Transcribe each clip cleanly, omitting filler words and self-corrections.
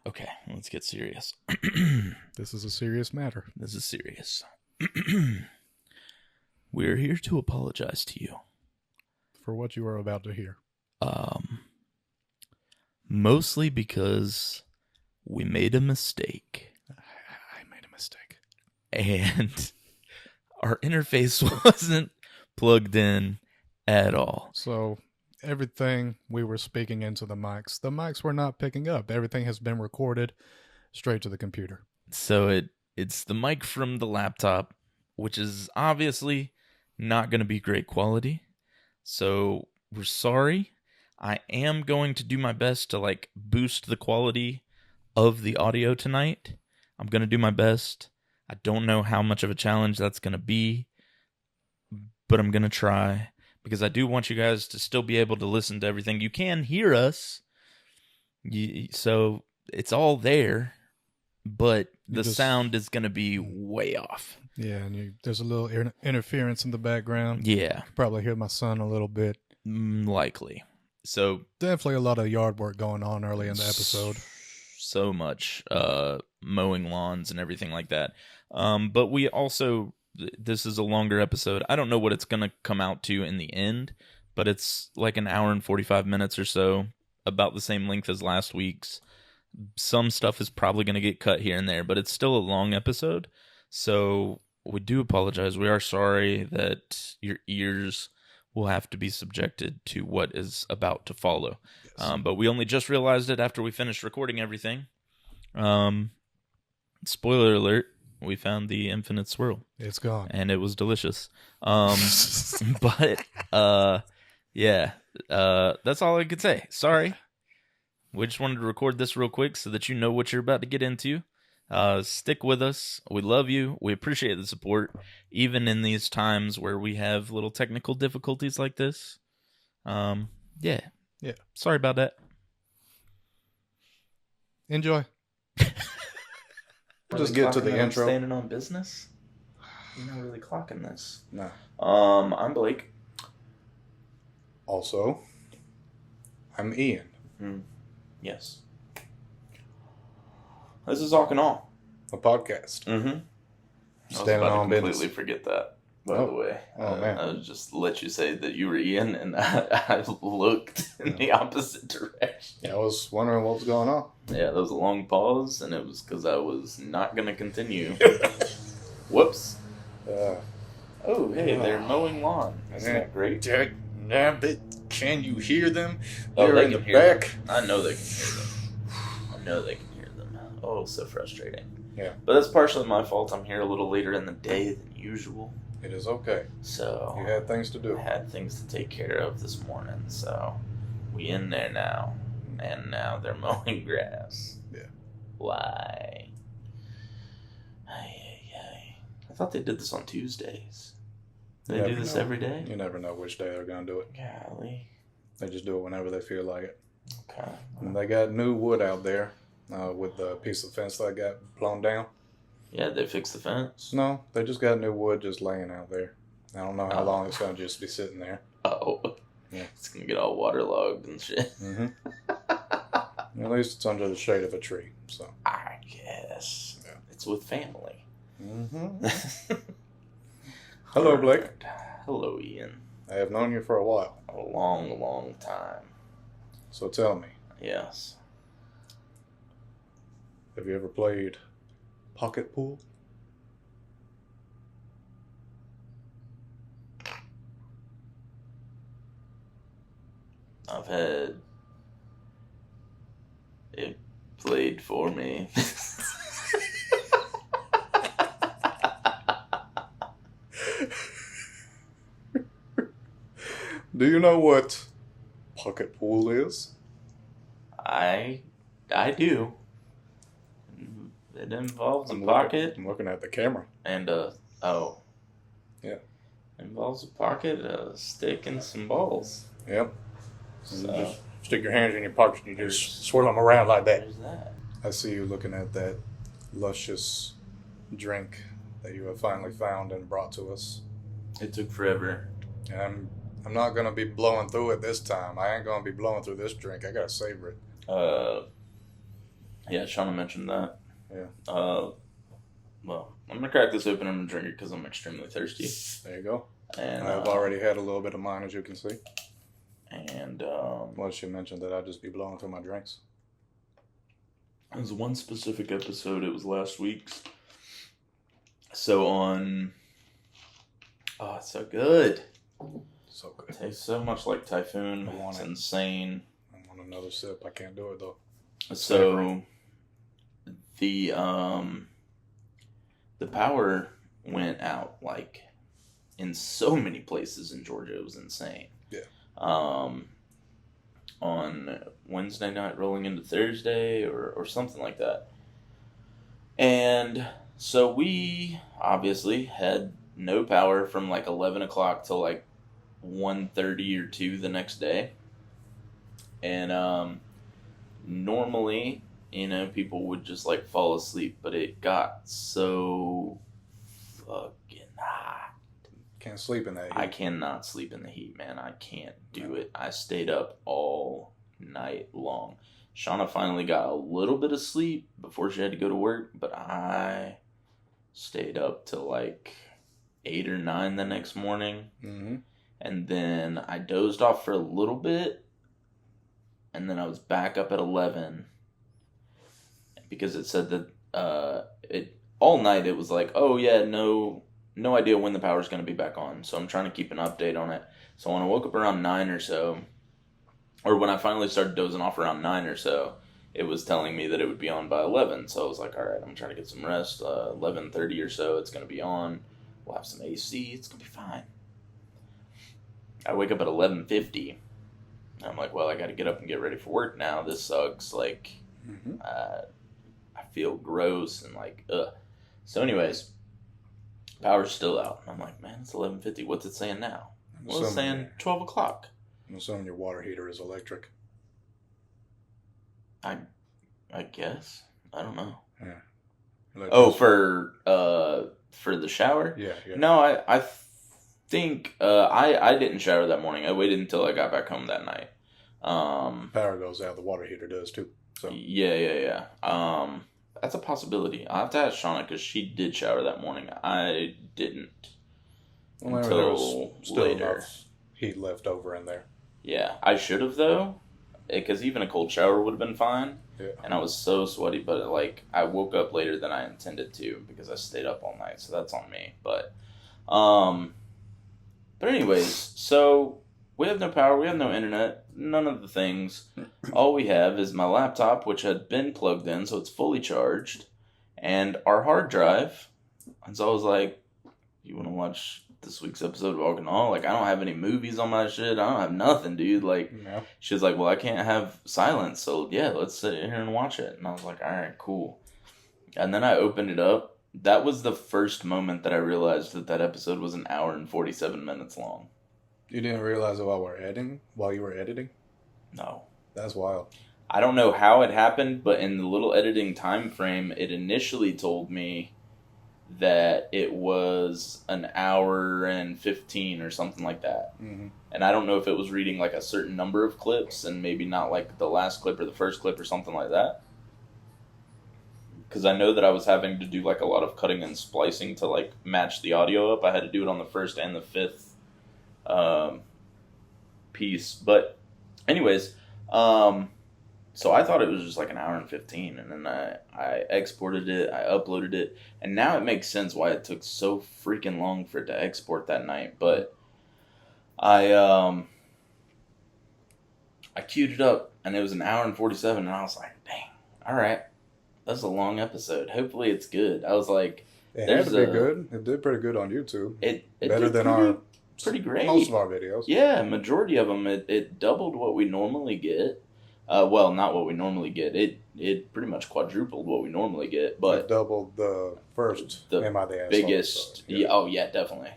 Okay, let's get serious. This is a serious matter. This is serious. We're here to apologize to you. For what you are about to hear. Mostly because we made a mistake. I made a mistake. And our interface wasn't plugged in at all. So everything we were speaking into the mics were not picking up. Everything has been recorded straight to the computer. So it's the mic from the laptop, which is obviously not going to be great quality. So we're sorry. I am going to do my best to boost the quality of the audio tonight. I'm going to do my best. I don't know how much of a challenge that's going to be, but I'm going to try because I do want you guys to still be able to listen to everything. You can hear us, so it's all there, but the sound is going to be way off. Yeah, and there's a little interference in the background. Yeah. You can probably hear my son a little bit. Likely. So definitely a lot of yard work going on early in the episode. So much mowing lawns and everything like that. But we also, this is a longer episode. I don't know what it's going to come out to in the end, but it's like an hour and 45 minutes or so, about the same length as last week's. Some stuff is probably going to get cut here and there, but it's still a long episode. So we do apologize. We are sorry that your ears will have to be subjected to what is about to follow. Yes. But we only just realized it after we finished recording everything. Spoiler alert, we found the infinite swirl. It's gone. And it was delicious. But, yeah, that's all I could say. Sorry. We just wanted to record this real quick so that you know what you're about to get into. Stick with us. We love you. We appreciate the support, even in these times where we have little technical difficulties like this. Yeah. Sorry about that. Enjoy. Just get to the intro. Standing on business. You're not really clocking this. No. I'm Blake. Also, I'm Ian. Yes. This is Awk Awe. A podcast. Mm-hmm. Standing on business. I completely forget that, by the way. Oh, man. I was just let you say that you were Ian, and I looked in the opposite direction. Yeah, I was wondering what was going on. Yeah, that was a long pause, and it was because I was not going to continue. Whoops. Oh, hey, they're mowing lawn. Isn't that great? Can you hear them? They're in the back. I know they can hear them. I know they can hear them. Oh, so frustrating. Yeah. But that's partially my fault. I'm here a little later in the day than usual. It is okay. So you had things to do. I had things to take care of this morning, so we in there now. And now they're mowing grass. Yeah. Why? I thought they did this on Tuesdays. They do this every day? You never know which day they're going to do it. Golly. They just do it whenever they feel like it. Okay. And they got new wood out there with the piece of fence that got blown down. Yeah, they fixed the fence? No, they just got new wood just laying out there. I don't know how long it's going to just be sitting there. Oh. Yeah. It's going to get all waterlogged and shit. Mm-hmm. At least it's under the shade of a tree, so. I guess. Yeah. It's with family. Mm-hmm. Hello, Blake. Hello, Ian. I have known you for a while. A long, long time. So tell me. Yes. Have you ever played pocket pool? I've had it played for me. Do you know what pocket pool is? I do. It involves a pocket. I'm looking at the camera. And yeah. It involves a pocket, a stick, and some balls. Yep. So, you just stick your hands in your pockets and you just swirl them around like that. There's that. I see you looking at that luscious drink that you have finally found and brought to us. It took forever. I'm not going to be blowing through it this time. I ain't going to be blowing through this drink. I got to savor it. Yeah, Shauna mentioned that. Yeah. Well, I'm going to crack this open and drink it because I'm extremely thirsty. There you go. And I've already had a little bit of mine, as you can see. And, well, she mentioned that I'd just be blowing through my drinks. It was one specific episode. It was last week's. So on... Oh, it's so good. So good. It tastes so much like Typhoon. It's insane. I want another sip. I can't do it, though. So, the power went out, like, in so many places in Georgia. It was insane. Yeah. On Wednesday night rolling into Thursday or something like that. And so we obviously had no power from like 11 o'clock till like 1:30 or 2 the next day. And normally, you know, people would just like fall asleep, but it got so fucking hot. Can't sleep in that heat. I cannot sleep in the heat, man. I can't do it. I stayed up all night long. Shauna finally got a little bit of sleep before she had to go to work, but I stayed up till like 8 or 9 the next morning. Mm-hmm. And then I dozed off for a little bit, and then I was back up at 11 because it said that it all night it was like, oh yeah, no idea when the power's going to be back on. So I'm trying to keep an update on it. So when I woke up around 9 or so, or when I finally started dozing off around 9 or so, it was telling me that it would be on by 11. So I was like, all right, I'm trying to get some rest. 11:30 or so, it's going to be on. We'll have some AC. It's going to be fine. I wake up at 11:50. I'm like, well, I got to get up and get ready for work now. This sucks. Like, I feel gross and like, ugh. So anyways, power's still out. I'm like, man, it's 11:50. What's it saying now? Well, it's saying 12 o'clock. I'm assuming your water heater is electric. I guess. I don't know. Yeah. Oh, for the shower? Yeah. No, I think I didn't shower that morning. I waited until I got back home that night. Power goes out, the water heater does too. So Yeah. That's a possibility. I'll have to ask Shauna because she did shower that morning. I didn't until there was still later. Enough heat left over in there. Yeah, I should have though, because even a cold shower would have been fine. Yeah. And I was so sweaty, but like I woke up later than I intended to because I stayed up all night, so that's on me. But anyways, so we have no power, we have no internet, none of the things. All we have is my laptop, which had been plugged in, so it's fully charged, and our hard drive. And so I was like, you want to watch this week's episode of Awk Awe? Like, I don't have any movies on my shit. I don't have nothing, dude. Like, no. She was like, well, I can't have silence, so yeah, let's sit here and watch it. And I was like, all right, cool. And then I opened it up. That was the first moment that I realized that episode was an hour and 47 minutes long. You didn't realize it while you were editing? No. That's wild. I don't know how it happened, but in the little editing time frame, it initially told me that it was an hour and 15 or something like that. Mm-hmm. And I don't know if it was reading like a certain number of clips and maybe not like the last clip or the first clip or something like that. Because I know that I was having to do like a lot of cutting and splicing to like match the audio up. I had to do it on the first and the fifth piece. But anyways, so I thought it was just like an hour and 15, and then I exported it, I uploaded it, and now it makes sense why it took so freaking long for it to export that night. But I queued it up, and it was an hour and 47, and I was like, dang, all right, that's a long episode. Hopefully it's good. I was like, it had to be good. It did pretty good on YouTube. It better did than pretty great. Most of our videos. Yeah, majority of them, it doubled what we normally get. Well, not what we normally get. It pretty much quadrupled what we normally get, but it doubled the first. Am I the Asshole biggest? episode. Yeah. Oh yeah, definitely.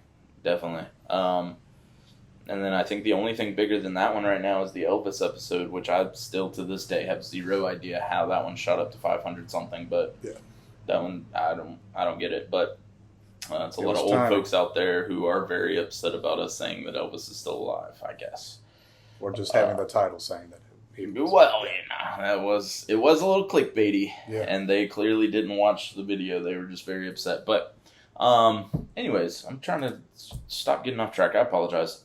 And then I think the only thing bigger than that one right now is the Elvis episode, which I still to this day have zero idea how that one shot up to 500 something. But yeah, that one I don't get it. But it's a lot of old folks out there who are very upset about us saying that Elvis is still alive, I guess. Or just having the title saying that Well, it was a little clickbaity, Yeah. and they clearly didn't watch the video. They were just very upset. But, anyways, I'm trying to stop getting off track. I apologize.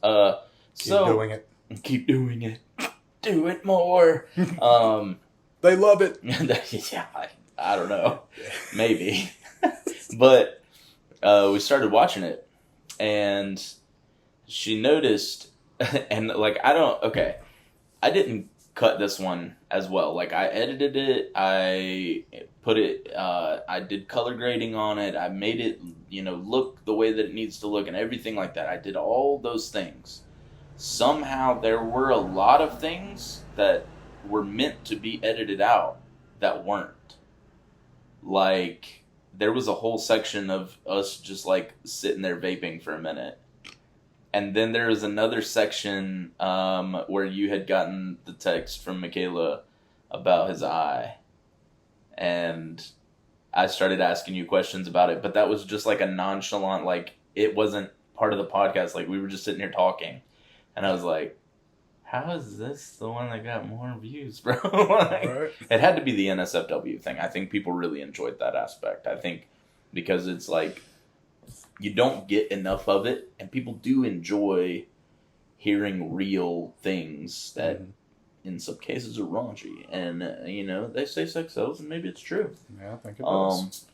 Keep doing it. Keep doing it. Do it more. They love it. Yeah, I don't know. Maybe. But we started watching it, and she noticed, and like, I didn't cut this one as well. Like, I edited it, I put it, I did color grading on it, I made it, look the way that it needs to look and everything like that. I did all those things. Somehow there were a lot of things that were meant to be edited out that weren't. Like, there was a whole section of us just like sitting there vaping for a minute. And then there was another section where you had gotten the text from Michaela about his eye. And I started asking you questions about it. But that was just like a nonchalant, like, it wasn't part of the podcast. Like, we were just sitting here talking. And I was like, how is this the one that got more views, bro? Right. It had to be the NSFW thing. I think people really enjoyed that aspect. I think because it's like, you don't get enough of it, and people do enjoy hearing real things that in some cases are raunchy. And, they say sex sells, and maybe it's true. Yeah, I think it does.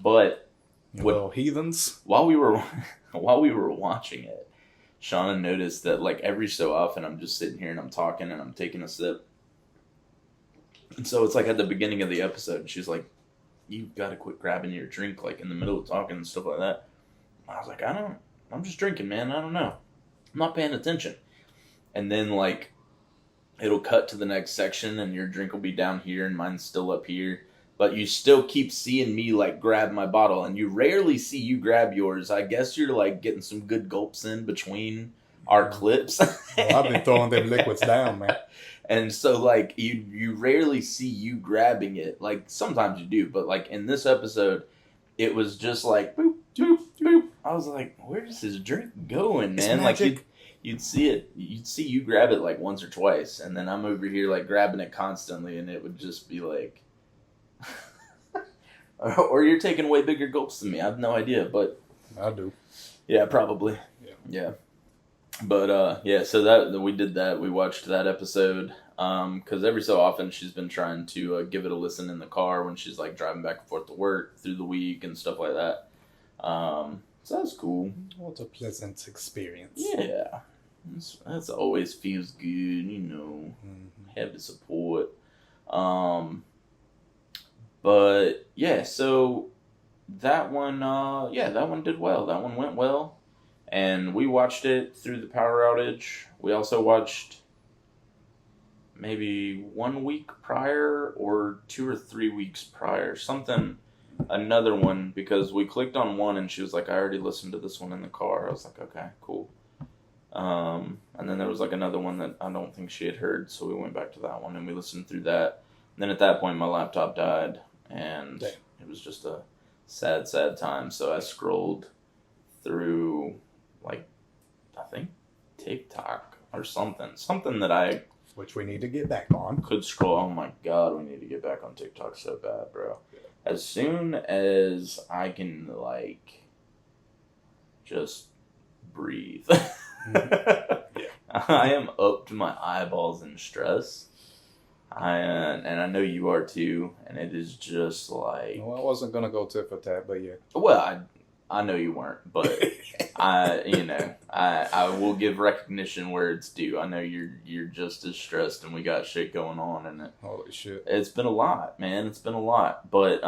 But little heathens. While we were watching it, Shauna noticed that, like, every so often I'm just sitting here and I'm talking and I'm taking a sip. And so it's like at the beginning of the episode, and she's like, you got to quit grabbing your drink, like, in the middle of talking and stuff like that. I was like, I'm just drinking, man. I don't know. I'm not paying attention. And then, like, it'll cut to the next section and your drink will be down here and mine's still up here. But you still keep seeing me, like, grab my bottle, and you rarely see you grab yours. I guess you're, like, getting some good gulps in between our clips. Well, I've been throwing them liquids down, man. And so, like, you rarely see you grabbing it. Like, sometimes you do, but, like, in this episode, it was just like, boop, boop, boop. I was like, where's his drink going, man? Like, you'd see it. You'd see you grab it, like, once or twice, and then I'm over here, like, grabbing it constantly, and it would just be like... or you're taking way bigger gulps than me. I have no idea, but... I do. Yeah, probably. Yeah. But, so that we did that. We watched that episode. Because every so often she's been trying to give it a listen in the car when she's, like, driving back and forth to work through the week and stuff like that. So that's cool. What a pleasant experience. Yeah. That's always feels good, Have the support. But, yeah, so that one did well. That one went well. And we watched it through the power outage. We also watched maybe 1 week prior or 2 or 3 weeks prior. Another one, because we clicked on one and she was like, I already listened to this one in the car. I was like, okay, cool. And then there was like another one that I don't think she had heard. So we went back to that one and we listened through that. And then at that point, my laptop died. And it was just a sad, sad time. So I scrolled through, like, I think TikTok or something that I... Which we need to get back on. Could scroll. Oh my God, we need to get back on TikTok so bad, bro. Yeah. As soon as I can, like, just breathe. Yeah. I am up to my eyeballs in stress. And I know you are too, and it is just like... Well, I wasn't going to go tit for tat, but yeah. Well, I know you weren't, but I will give recognition where it's due. I know you're just as stressed, and we got shit going on, and holy shit, it's been a lot, man. It's been a lot, but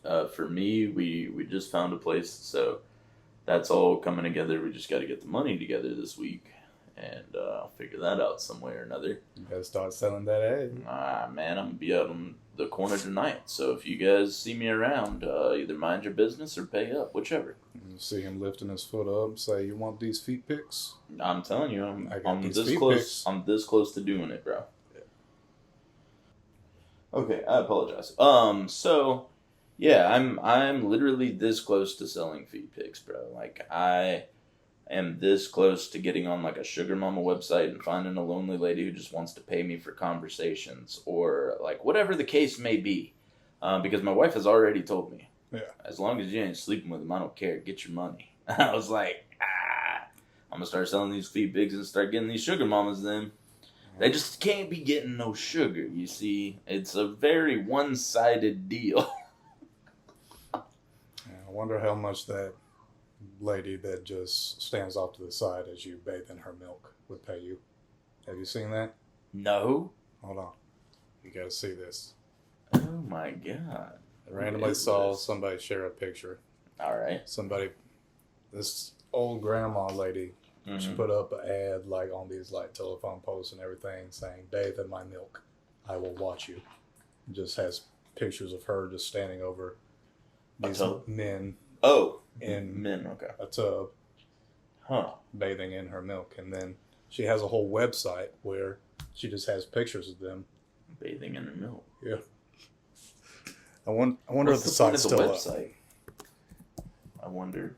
for me, we just found a place, so that's all coming together. We just got to get the money together this week. And I'll figure that out some way or another. You gotta start selling that egg. Man, I'm gonna be out on the corner tonight. So if you guys see me around, either mind your business or pay up, whichever. You see him lifting his foot up and say, you want these feet pics? I'm telling you, I'm this close. Pics. I'm this close to doing it, bro. Yeah. Okay, I apologize. So yeah, I'm literally this close to selling feet pics, bro. Like, am this close to getting on like a sugar mama website and finding a lonely lady who just wants to pay me for conversations or like whatever the case may be. Because my wife has already told me, as long as you ain't sleeping with them, I don't care. Get your money. I was like, I'm going to start selling these feed pigs and start getting these sugar mamas then. They just can't be getting no sugar, you see. It's a very one-sided deal. I wonder how much that lady that just stands off to the side as you bathe in her milk would pay you. Have you seen that? No. Hold on. You got to see this. Oh my god. I randomly saw somebody share a picture. All right. This old grandma lady, she put up an ad like on these like telephone posts and everything saying, "Bathe in my milk. I will watch you." It just has pictures of her just standing over these men. Oh. In men, okay. a tub. Bathing in her milk. And then she has a whole website where she just has pictures of them. Bathing in her milk. Yeah. I wonder if the site's still up. I wonder.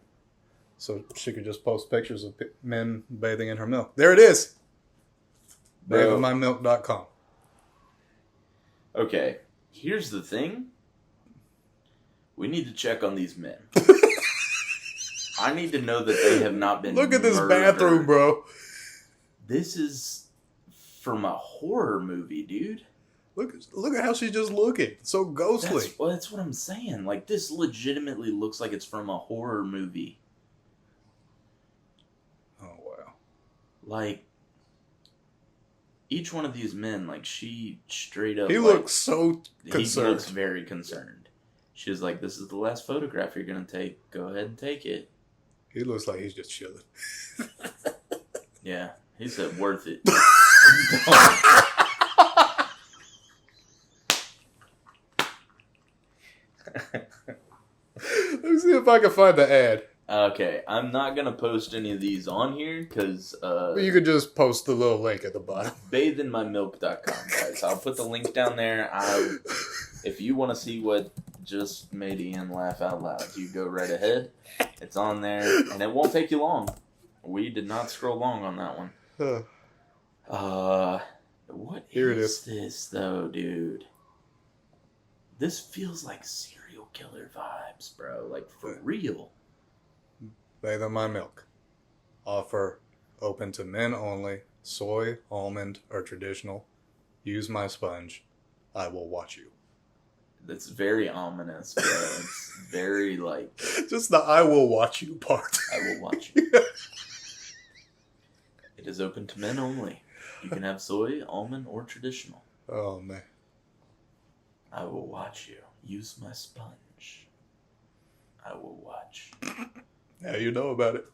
So she could just post pictures of men bathing in her milk. There it is. Batheinmymilk.com. Okay. Here's the thing. We need to check on these men. I need to know that they have not been Look at this murdered. bathroom, bro. This is from a horror movie, dude. Look at how she's just looking. So ghostly. That's what I'm saying. Like, this legitimately looks like it's from a horror movie. Oh, wow. Like, each one of these men, like, she straight up... He looks so concerned. He looks very concerned. She was like, this is the last photograph you're going to take. Go ahead and take it. He looks like he's just chilling. Yeah. He said, worth it. Let me see if I can find the ad. Okay, I'm not going to post any of these on here because... you could just post the little link at the bottom. Batheinmymilk.com, guys. I'll put the link down there. If you want to see what just made Ian laugh out loud, you go right ahead. It's on there, and it won't take you long. We did not scroll long on that one. What Here is this, though, dude? This feels like serial killer vibes, bro. Like, for real. Bathe in my milk. Offer open to men only. Soy, almond, or traditional. Use my sponge. I will watch you. That's very ominous, bro. It's very, like... Just the I will watch you part. I will watch you. It is open to men only. You can have soy, almond, or traditional. Oh, man. I will watch you. Use my sponge. I will watch. Now you know about it.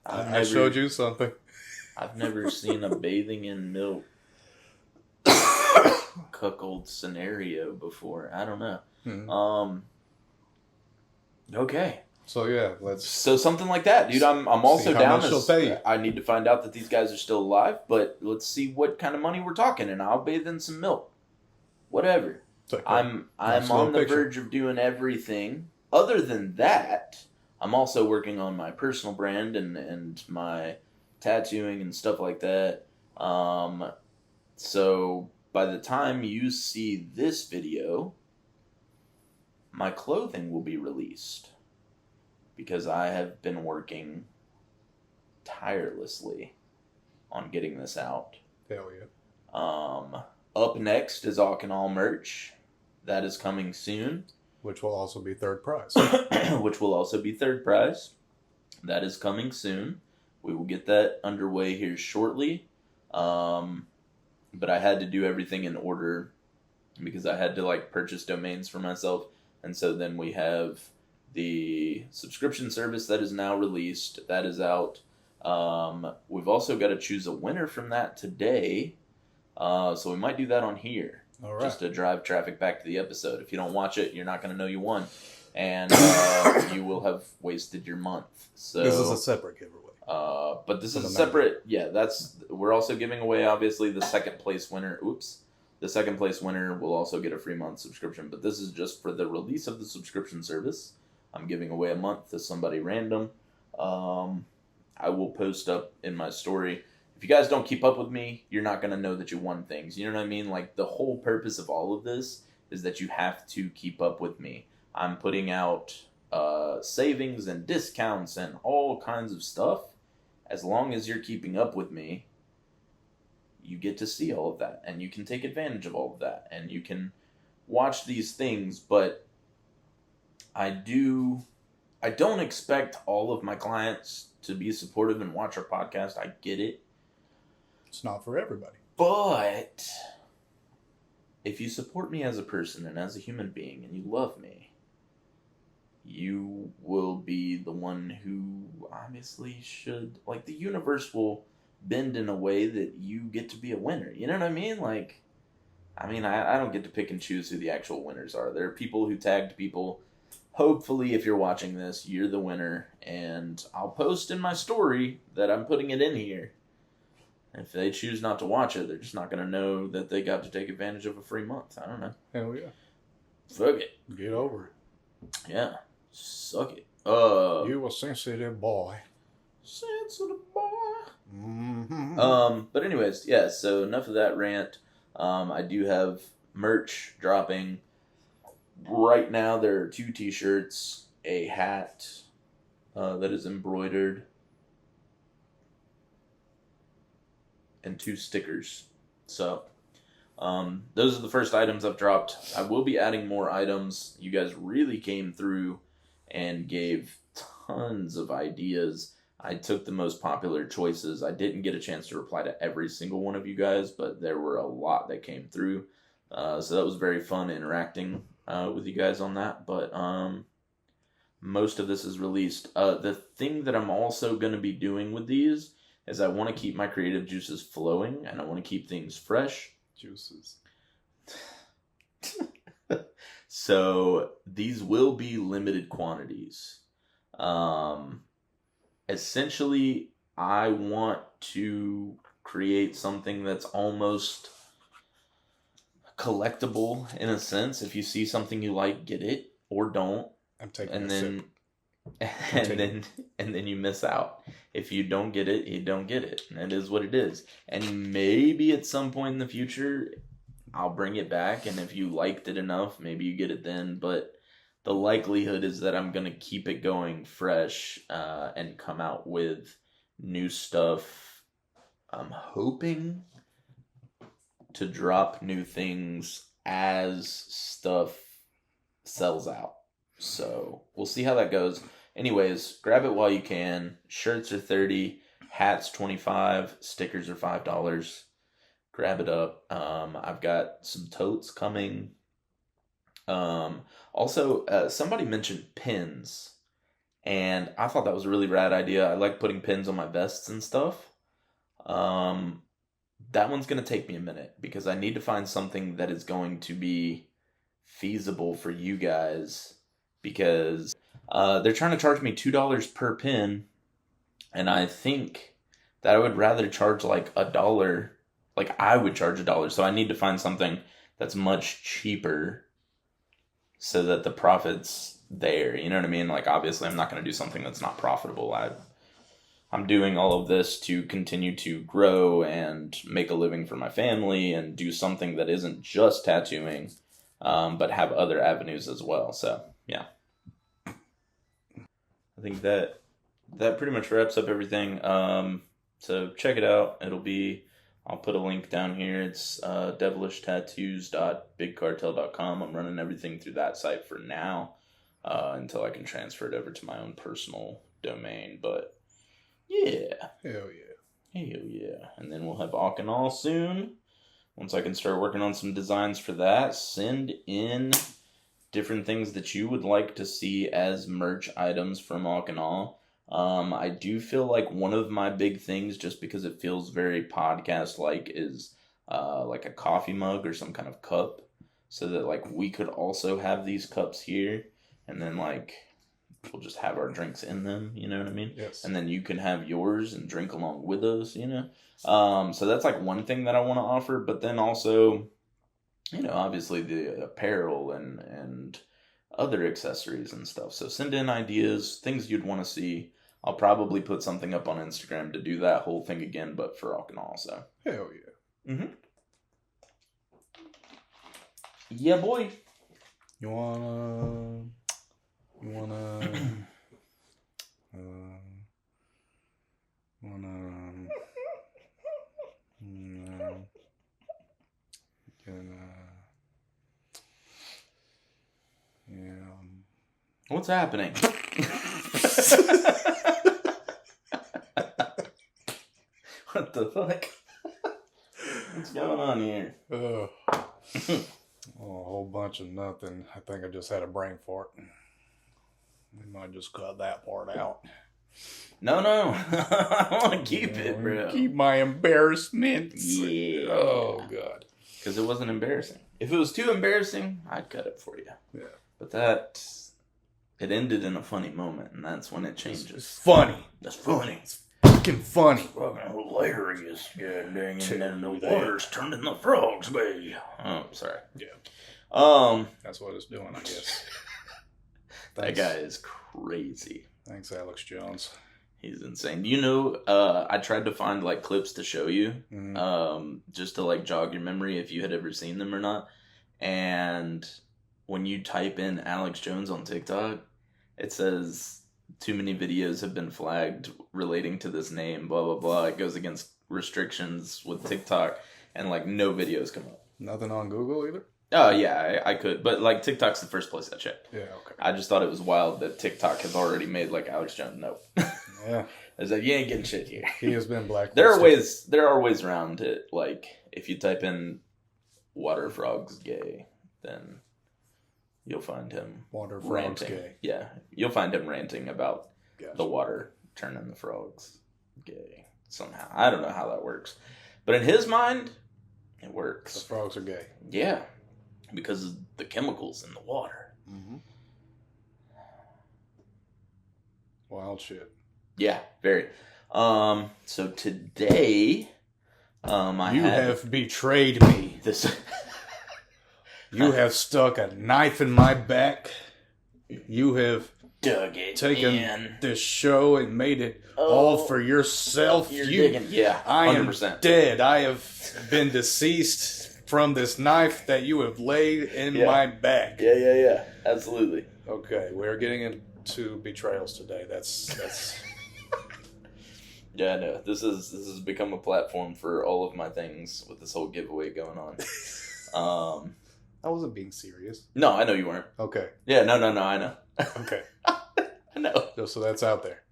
I showed you something. I've never seen a bathing in milk cuckold scenario before. I don't know. Mm-hmm. Okay. So yeah, So something like that, dude. I'm also down. Pay. I need to find out that these guys are still alive, but let's see what kind of money we're talking, and I'll bathe in some milk. Whatever. I'm on the verge of doing everything. Other than that, I'm also working on my personal brand and my tattooing and stuff like that. So by the time you see this video, my clothing will be released because I have been working tirelessly on getting this out. Hell yeah. Up next is Awk Awe merch. That is coming soon. Which will also be third prize. Which will also be third prize. That is coming soon. We will get that underway here shortly. But I had to do everything in order because I had to purchase domains for myself. And so then we have the subscription service that is now released. That is out. We've also got to choose a winner from that today. So we might do that on here. All right. Just to drive traffic back to the episode. If you don't watch it, you're not going to know you won. And you will have wasted your month. So this is a separate giveaway. But this is a separate... Yeah, we're also giving away, obviously, the second place winner. Oops. The second place winner will also get a free month subscription. But this is just for the release of the subscription service. I'm giving away a month to somebody random. I will post up in my story. If you guys don't keep up with me, you're not going to know that you won things. You know what I mean? Like, the whole purpose of all of this is that you have to keep up with me. I'm putting out savings and discounts and all kinds of stuff. As long as you're keeping up with me, you get to see all of that, and you can take advantage of all of that, and you can watch these things. But I don't expect all of my clients to be supportive and watch our podcast. I get it. It's not for everybody. But if you support me as a person and as a human being and you love me, you will be the one who obviously should, like, the universe will bend in a way that you get to be a winner. You know what I mean? Like, I don't get to pick and choose who the actual winners are. There are people who tagged people. Hopefully, if you're watching this, you're the winner. And I'll post in my story that I'm putting it in here. If they choose not to watch it, they're just not going to know that they got to take advantage of a free month. I don't know. Hell yeah. Fuck it. Get over it. Yeah. Suck it. You a sensitive boy. Sensitive boy. Mm-hmm. But anyways, yeah, so enough of that rant. I do have merch dropping. Right now, there are 2 t-shirts, a hat that is embroidered, and 2 stickers. So, those are the first items I've dropped. I will be adding more items. You guys really came through and gave tons of ideas. I took the most popular choices. I didn't get a chance to reply to every single one of you guys, but there were a lot that came through. So that was very fun interacting with you guys on that. But most of this is released. The thing that I'm also going to be doing with these is I want to keep my creative juices flowing, and I want to keep things fresh. Juices. So these will be limited quantities. Essentially, I want to create something that's almost collectible in a sense. If you see something you like, get it or don't. I'm taking and a then sip. and then you miss out. If you don't get it, you don't get it. And it is what it is. And maybe at some point in the future, I'll bring it back. And if you liked it enough, maybe you get it then. But the likelihood is that I'm going to keep it going fresh and come out with new stuff. I'm hoping to drop new things as stuff sells out. So we'll see how that goes. Anyways, grab it while you can. Shirts are $30, hats $25, stickers are $5. Grab it up. I've got some totes coming. Also, somebody mentioned pins, and I thought that was a really rad idea. I like putting pins on my vests and stuff. That one's going to take me a minute because I need to find something that is going to be feasible for you guys, because they're trying to charge me $2 per pin, and I think that I would rather charge like $1. Like, I would charge $1, so I need to find something that's much cheaper so that the profit's there. You know what I mean? Like, obviously, I'm not going to do something that's not profitable. I'm doing all of this to continue to grow and make a living for my family and do something that isn't just tattooing, but have other avenues as well. So, yeah. I think that pretty much wraps up everything. So check it out. I'll put a link down here. It's devilishtattoos.bigcartel.com. I'm running everything through that site for now until I can transfer it over to my own personal domain. But yeah. Hell yeah. Hell yeah. And then we'll have Awk Awe soon. Once I can start working on some designs for that, send in different things that you would like to see as merch items from Awk Awe. I do feel like one of my big things, just because it feels very podcast-like, is like a coffee mug or some kind of cup, so that like we could also have these cups here, and then like we'll just have our drinks in them, you know what I mean? Yes. And then you can have yours and drink along with us, you know? So that's like one thing that I want to offer, but then also, you know, obviously the apparel and other accessories and stuff. So send in ideas, things you'd want to see. I'll probably put something up on Instagram to do that whole thing again, but for Awk Awe, so. Hell yeah. Mm-hmm. Yeah, boy. You wanna What's happening? What the fuck? What's going on here? Oh, a whole bunch of nothing. I think I just had a brain fart. We might just cut that part out. No. I want to keep it, bro. Keep my embarrassment. Yeah. Oh, God. Because it wasn't embarrassing. If it was too embarrassing, I'd cut it for you. Yeah. But it ended in a funny moment, and that's when it changes. It's funny. That's funny. It's fucking funny. Fucking hilarious. God dang it. And then the water's turning the frogs, baby. Oh, sorry. Yeah. That's what it's doing, I guess. That guy is crazy. Thanks, Alex Jones. He's insane. You know, I tried to find like clips to show you, just to like jog your memory if you had ever seen them or not. And when you type in Alex Jones on TikTok, it says too many videos have been flagged relating to this name, blah, blah, blah. It goes against restrictions with TikTok, and like no videos come up. Nothing on Google either? Oh, yeah, I could. But like TikTok's the first place I checked. Yeah, okay. I just thought it was wild that TikTok has already made like Alex Jones. Nope. Yeah. I was like, you ain't getting shit here. He has been blacklisted. There are ways around it. Like, if you type in water frogs gay, then you'll find him Water frogs ranting. gay. Yeah, you'll find him ranting about Gotcha. the water turning the frogs gay somehow. I don't know how that works, but in his mind, it works. The frogs are gay. Yeah, because of the chemicals in the water. Mm-hmm. Wild shit. Yeah, very. So today, You have betrayed me. this. You have stuck a knife in my back. You have Dug it taken in. this show and made it all for yourself. You're digging, yeah, 100%. I am dead. I have been deceased from this knife that you have laid in my back. Yeah. Absolutely. Okay, we're getting into betrayals today. That's Yeah, I know. This has become a platform for all of my things with this whole giveaway going on. I wasn't being serious. No, I know you weren't. Okay. Yeah, no, I know. Okay. I know. Just so that's out there.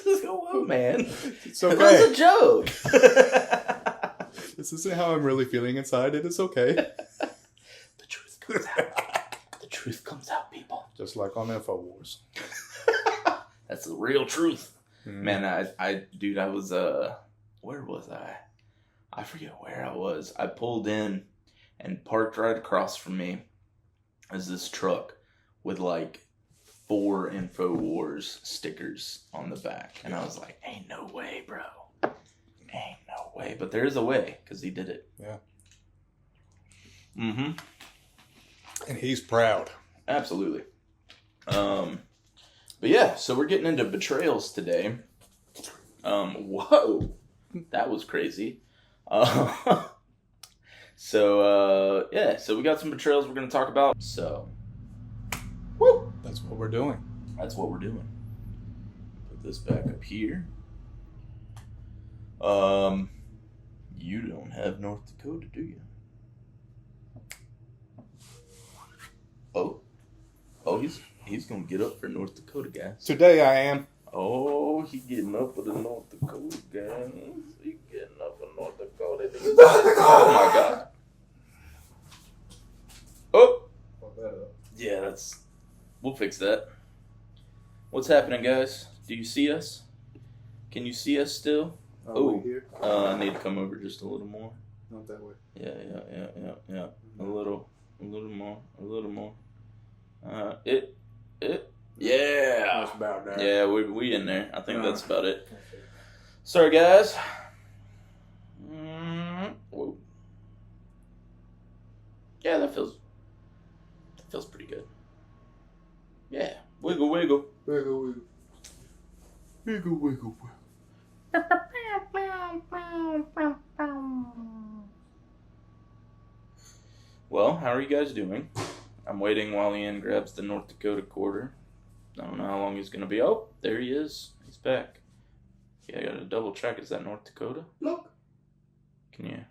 Whoa, man. It's okay. It was a joke. This isn't how I'm really feeling inside. It is okay. The truth comes out. The truth comes out, people. Just like on InfoWars. That's the real truth. Man, dude, I was, where was I? I forget where I was. I pulled in and parked right across from me is this truck with like 4 InfoWars stickers on the back. And I was like, ain't no way, bro. Ain't no way. But there is a way, because he did it. Yeah. Mm-hmm. And he's proud. Absolutely. But yeah, so we're getting into Betrayals today. Whoa. That was crazy. So we got some Betrayals we're going to talk about. So, woo! That's what we're doing. That's what we're doing. Put this back up here. You don't have North Dakota, do you? Oh, he's gonna get up for North Dakota, guys. Today I am. Oh, he getting up for the North Dakota, guys. He getting up for North Dakota. Oh my God. Oh. Fuck that up. Yeah, we'll fix that. What's happening, guys? Do you see us? Can you see us still? Oh, here? I need to come over just a little more. Not that way. Yeah. A little more. Yeah. That's about that. Yeah, we in there. I think that's about it. Sorry, guys. Whoa. Yeah, that feels pretty good. Yeah. Wiggle, wiggle. Wiggle, wiggle. Wiggle, wiggle, wiggle. Well, how are you guys doing? I'm waiting while Ian grabs the North Dakota quarter. I don't know how long he's going to be. Oh, there he is. He's back. Yeah, I got to double check. Is that North Dakota? Look. Can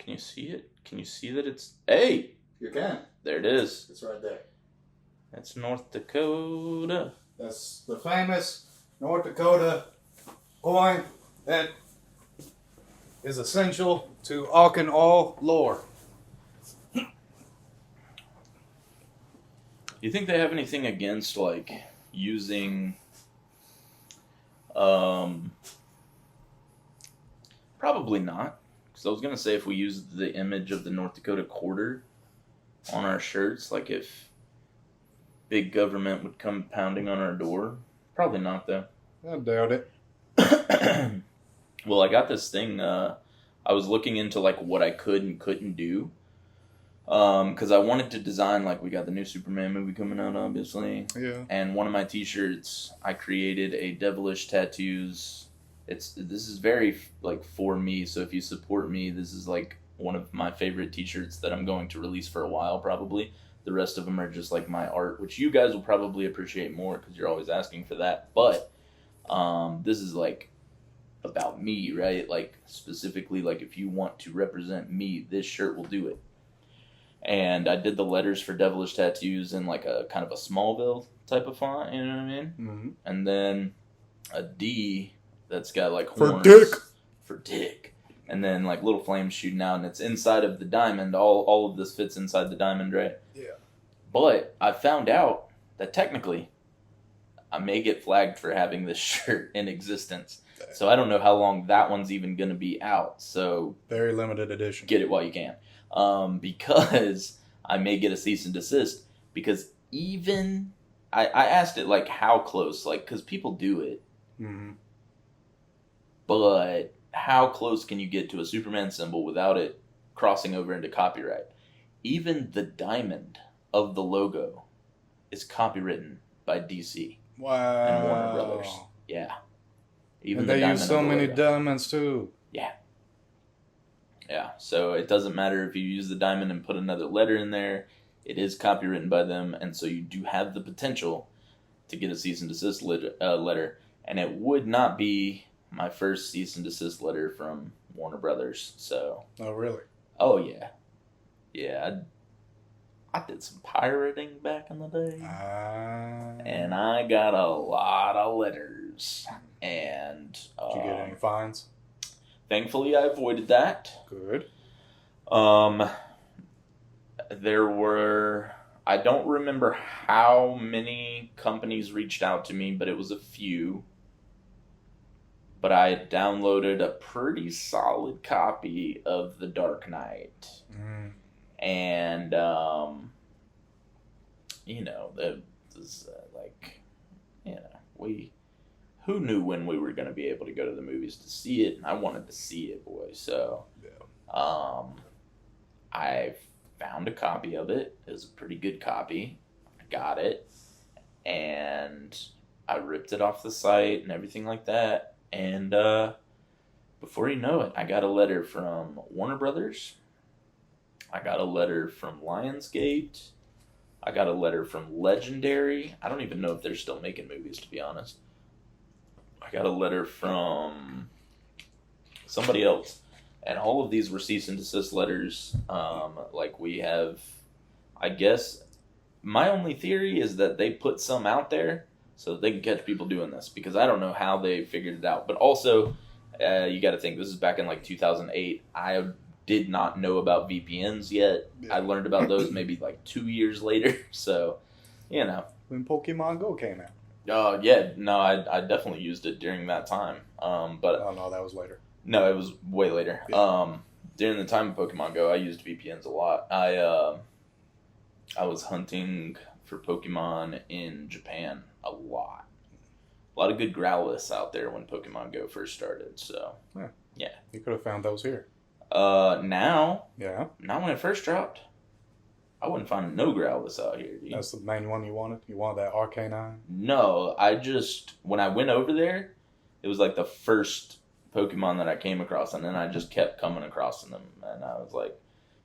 you see it? Can you see that it's... Hey! You can. There it is. It's right there. That's North Dakota. That's the famous North Dakota coin that is essential to Awk Awe lore. Do you think they have anything against, like, using... Probably not. Because I was going to say if we used the image of the North Dakota quarter on our shirts, like if big government would come pounding on our door. Probably not, though. I doubt it. Well, I got this thing. I was looking into, like, what I could and couldn't do. Because I wanted to design, like, we got the new Superman movie coming out, obviously. Yeah. And one of my t-shirts, I created a Devilish Tattoos. This is very, like, for me, so if you support me, this is, like, one of my favorite t-shirts that I'm going to release for a while, probably. The rest of them are just, like, my art, which you guys will probably appreciate more, because you're always asking for that. But, this is, like, about me, right? Like, specifically, like, if you want to represent me, this shirt will do it. And I did the letters for Devilish Tattoos in, like, a kind of a Smallville type of font, you know what I mean? Mm-hmm. And then a D that's got, like, For horns. Dick. For Dick. And then, like, little flames shooting out, and it's inside of the diamond. All of this fits inside the diamond, right? Yeah. But I found out that technically I may get flagged for having this shirt in existence. So I don't know how long that one's even going to be out. So Very limited edition. get it while you can. Because I may get a cease and desist. Because even... I asked it, like, how close? Like, because people do it. Mm-hmm. But how close can you get to a Superman symbol without it crossing over into copyright? Even the diamond of the logo is copywritten by DC Wow. and Warner Brothers. Yeah. Even And the they diamond use so of the many logo. diamonds too. Yeah. Yeah. So it doesn't matter if you use the diamond and put another letter in there. It is copywritten by them, and so you do have the potential to get a cease and desist letter. And it would not be my first cease and desist letter from Warner Brothers. So. Oh, really? Oh yeah. Yeah. I did some pirating back in the day. And I got a lot of letters. And Did you get any fines? Thankfully, I avoided that. Good. There were... I don't remember how many companies reached out to me, but it was a few. But I had downloaded a pretty solid copy of The Dark Knight. Mm. And, you know, it was like, you know, who knew when we were going to be able to go to the movies to see it? And I wanted to see it, boy. So, yeah. I found a copy of it. It was a pretty good copy. I got it. And I ripped it off the site and everything like that. And, before you know it, I got a letter from Warner Brothers. I got a letter from Lionsgate. I got a letter from Legendary. I don't even know if they're still making movies, to be honest. I got a letter from somebody else. And all of these were cease and desist letters. Like we have, I guess, my only theory is that they put some out there so that they can catch people doing this. Because I don't know how they figured it out. But also, you got to think, this is back in like 2008. I did not know about VPNs yet. Yeah. I learned about those maybe like 2 years later. So, you know. When Pokemon Go came out. Yeah, no, I definitely used it during that time. But oh no, that was later. No, it was way later. Yeah. During the time of Pokemon Go, I used VPNs a lot. I was hunting for Pokemon in Japan a lot. A lot of good Growlithe out there when Pokemon Go first started. So yeah. You could have found those here. Now. Yeah. Not when it first dropped. I wouldn't find no Growlithe out here, dude. That's the main one you wanted? You wanted that Arcanine? No, when I went over there, it was like the first Pokemon that I came across, and then I just kept coming across them, and I was like,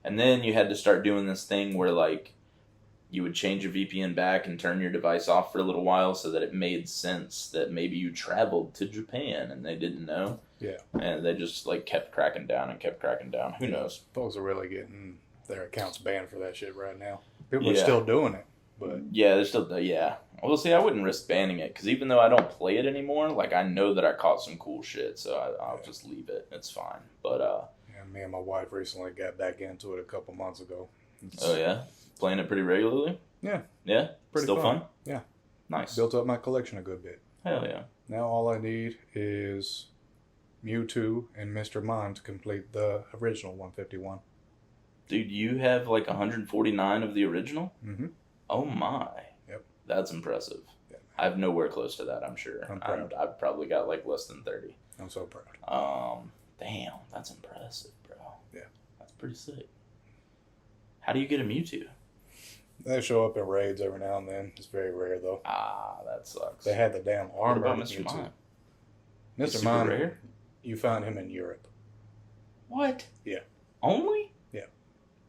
and then you had to start doing this thing where like you would change your VPN back and turn your device off for a little while so that it made sense that maybe you traveled to Japan and they didn't know. Yeah. And they just like kept cracking down and kept cracking down. Who knows? Folks are really getting their accounts banned for that shit right now. People are still doing it, but yeah, they're still Well, see, I wouldn't risk banning it because even though I don't play it anymore, like I know that I caught some cool shit, so I'll just leave it. It's fine. But yeah, me and my wife recently got back into it a couple months ago. Oh yeah, playing it pretty regularly. Yeah. Yeah. Pretty still fun. Yeah. Nice. Built up my collection a good bit. Hell yeah. Now all I need is Mewtwo and Mr. Mime to complete the original 151. Dude, you have like 149 of the original? Mm-hmm. Oh my. Yep. That's impressive. Yeah, I have nowhere close to that, I'm sure. I'm proud. I've probably got like less than 30. I'm so proud. Damn, that's impressive, bro. Yeah. That's pretty sick. How do you get a Mewtwo? They show up in raids every now and then. It's very rare, though. Ah, that sucks. They had the damn armor. What about Mr. Mime? Mr. Mime, rare? You found him in Europe. What? Yeah. Only? Yeah.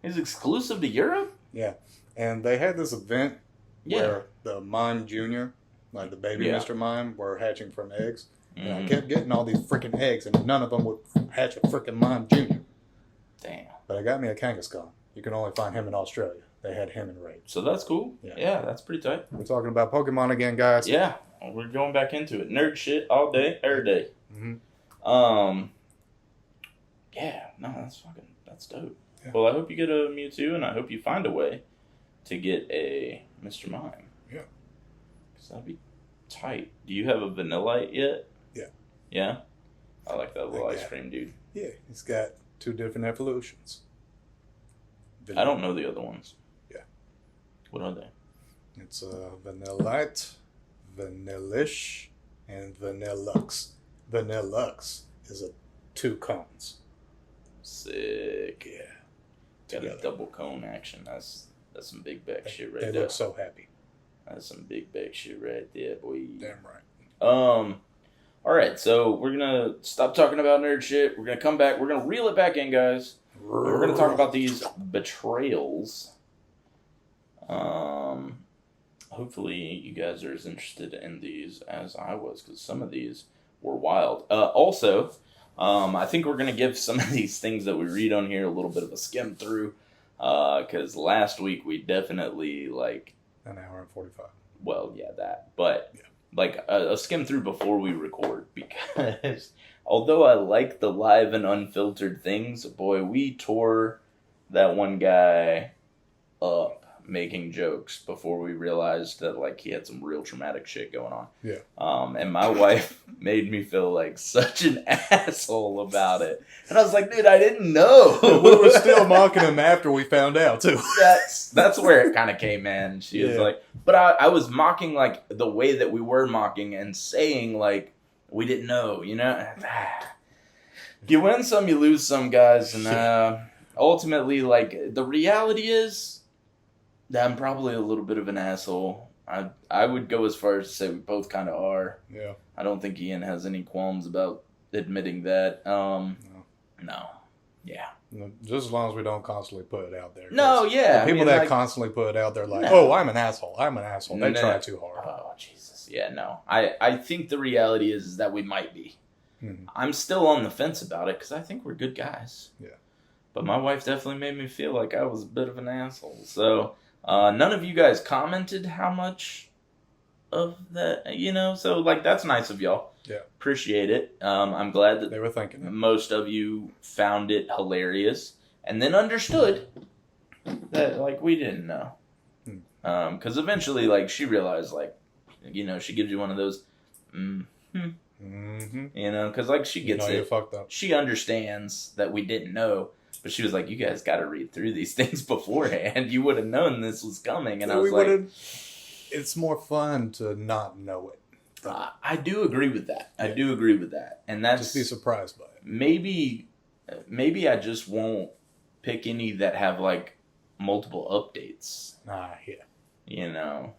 He's exclusive to Europe? Yeah. And they had this event where the Mime Jr., like the baby Mr. Mime, were hatching from eggs. And I kept getting all these freaking eggs, and none of them would hatch a freaking Mime Jr. Damn. But I got me a Kangaskhan. You can only find him in Australia. They had him in raid. So that's cool. Yeah, that's pretty tight. We're talking about Pokemon again, guys. Yeah, we're going back into it. Nerd shit all day, every day. Mm-hmm. Yeah, no, that's dope. Yeah. Well, I hope you get a Mewtwo, and I hope you find a way to get a Mr. Mime. Yeah. Because that'd be tight. Do you have a Vanillite yet? Yeah. Yeah? I like that little ice cream dude. Yeah, he's got 2 different evolutions. I don't know the other ones. Yeah. What are they? It's Vanillite, Vanillish, and Vanillux. Vanillux is 2 cones. Sick. Yeah. Got Together. a double cone action. That's some big back shit right there. They look so happy. That's some big back shit right there, boy. Damn right. All right, so we're gonna stop talking about nerd shit. We're gonna come back. We're gonna reel it back in, guys. We're gonna talk about these betrayals. Hopefully you guys are as interested in these as I was, because some of these were wild. Also, I think we're gonna give some of these things that we read on here a little bit of a skim through, because last week we definitely like an hour and 45. Well, yeah, that, but like a skim through before we record, because although I like the live and unfiltered things, boy, we tore that one guy up making jokes before we realized that like he had some real traumatic shit going on. Yeah. And my wife made me feel like such an asshole about it. And I was like, dude, I didn't know. We were still mocking him after we found out too. That's where it kind of came in. She was like, but I was mocking like the way that we were mocking and saying like we didn't know, you know? You win some, you lose some, guys. And ultimately, like, the reality is that I'm probably a little bit of an asshole. I would go as far as to say we both kind of are. Yeah. I don't think Ian has any qualms about admitting that. No. Yeah. Just as long as we don't constantly put it out there. No, yeah. The people that constantly put it out there like, oh, I'm an asshole. I'm an asshole. They try too hard. Oh, Jesus. Yeah, no. I think the reality is that we might be. Mm-hmm. I'm still on the fence about it because I think we're good guys. Yeah. But my wife definitely made me feel like I was a bit of an asshole. So, none of you guys commented how much of that, you know? So, like, that's nice of y'all. Yeah. Appreciate it. I'm glad that they were thinking it. Most of you found it hilarious and then understood that, like, we didn't know. Because eventually, like, she realized, like, you know, she gives you one of those, Mm-hmm. You know, because like she gets it. Fucked up. She understands that we didn't know, but she was like, "You guys got to read through these things beforehand. You would have known this was coming." And I was like, "It's more fun to not know it." I do agree with that. I do agree with that, and that's just be surprised by it. Maybe I just won't pick any that have like multiple updates. Yeah. You know.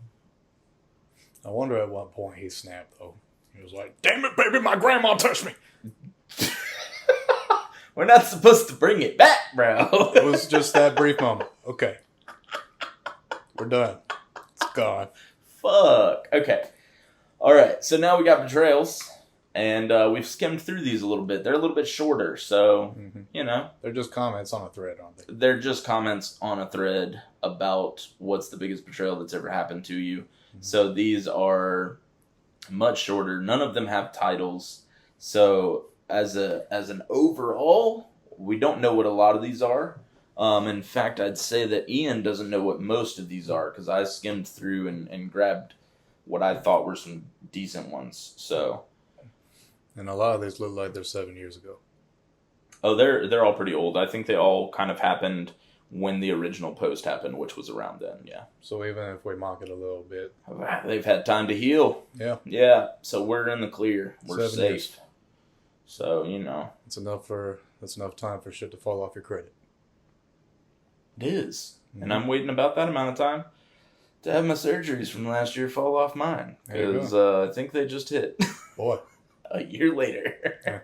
I wonder at what point he snapped, though. He was like, damn it, baby, my grandma touched me. We're not supposed to bring it back, bro. It was just that brief moment. Okay. We're done. It's gone. Fuck. Okay. All right. So now we got Betrayals, and we've skimmed through these a little bit. They're a little bit shorter, so, you know. They're just comments on a thread, aren't they? They're just comments on a thread about what's the biggest betrayal that's ever happened to you. So these are much shorter. None of them have titles. So as an overall, we don't know what a lot of these are. In fact, I'd say that Ian doesn't know what most of these are because I skimmed through and grabbed what I thought were some decent ones. So, and a lot of these look like they're 7 years ago. Oh, they're all pretty old. I think they all kind of happened when the original post happened, which was around then. Yeah. So even if we mock it a little bit, they've had time to heal. Yeah. Yeah. So we're in the clear. We're 7 safe. years. So you know, it's enough time for shit to fall off your credit. It is. And I'm waiting about that amount of time to have my surgeries from last year fall off mine. Because I think they just hit. Boy. A year later.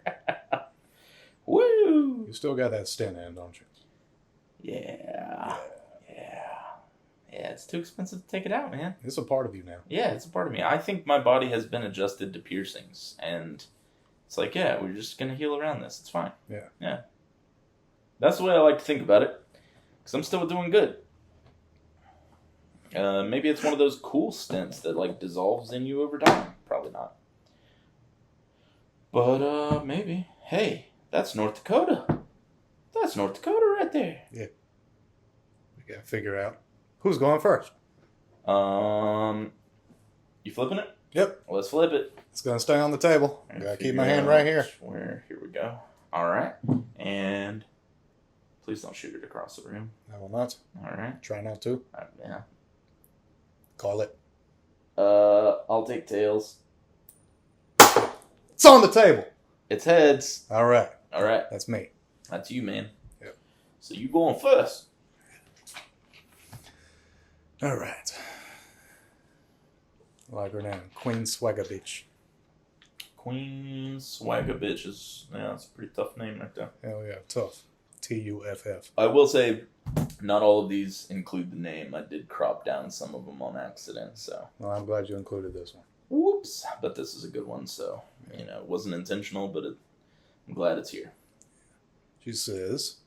Woo! You still got that stent in, don't you? Yeah. Yeah, it's too expensive to take it out, man. It's a part of you now. Yeah, it's a part of me. I think my body has been adjusted to piercings. And it's like, yeah, we're just going to heal around this. It's fine. Yeah. That's the way I like to think about it. Because I'm still doing good. Maybe it's one of those cool stents that like dissolves in you over time. Probably not. But maybe. Hey, that's North Dakota. That's North Dakota right there. Yeah. We gotta figure out who's going first. You flipping it? Yep. Let's flip it. It's gonna stay on the table. I gotta keep my hand right here. Here we go. All right. And please don't shoot it across the room. I will not. All right. Try not to. Yeah. Call it. I'll take tails. It's on the table. It's heads. All right. That's me. That's you, man. Yep. So you going first. All right. I like her name. Queen Swagger Bitch. Queen Swagger Bitch is, that's a pretty tough name right there. Hell yeah. Tough. TUFF. I will say, not all of these include the name. I did crop down some of them on accident, so. Well, I'm glad you included this one. Whoops. But this is a good one, so, it wasn't intentional, but I'm glad it's here. She says,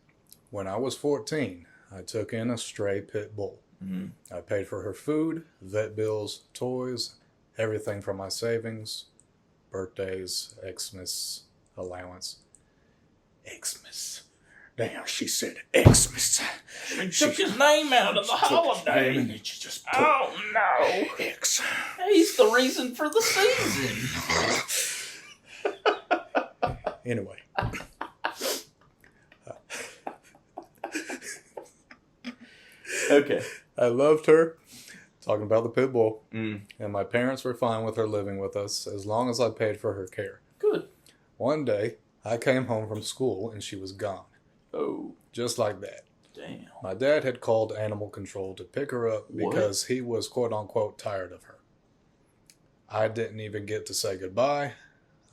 when I was 14, I took in a stray pit bull. Mm-hmm. I paid for her food, vet bills, toys, everything from my savings, birthdays, Xmas, allowance. Xmas. Damn, she said Xmas. She took his name out of the holiday. And she just put Oh, no. X. He's the reason for the season. Anyway. Okay. I loved her. Talking about the pit bull. Mm. And my parents were fine with her living with us as long as I paid for her care. Good. One day, I came home from school and she was gone. Oh. Just like that. Damn. My dad had called animal control to pick her up because he was quote-unquote tired of her. I didn't even get to say goodbye.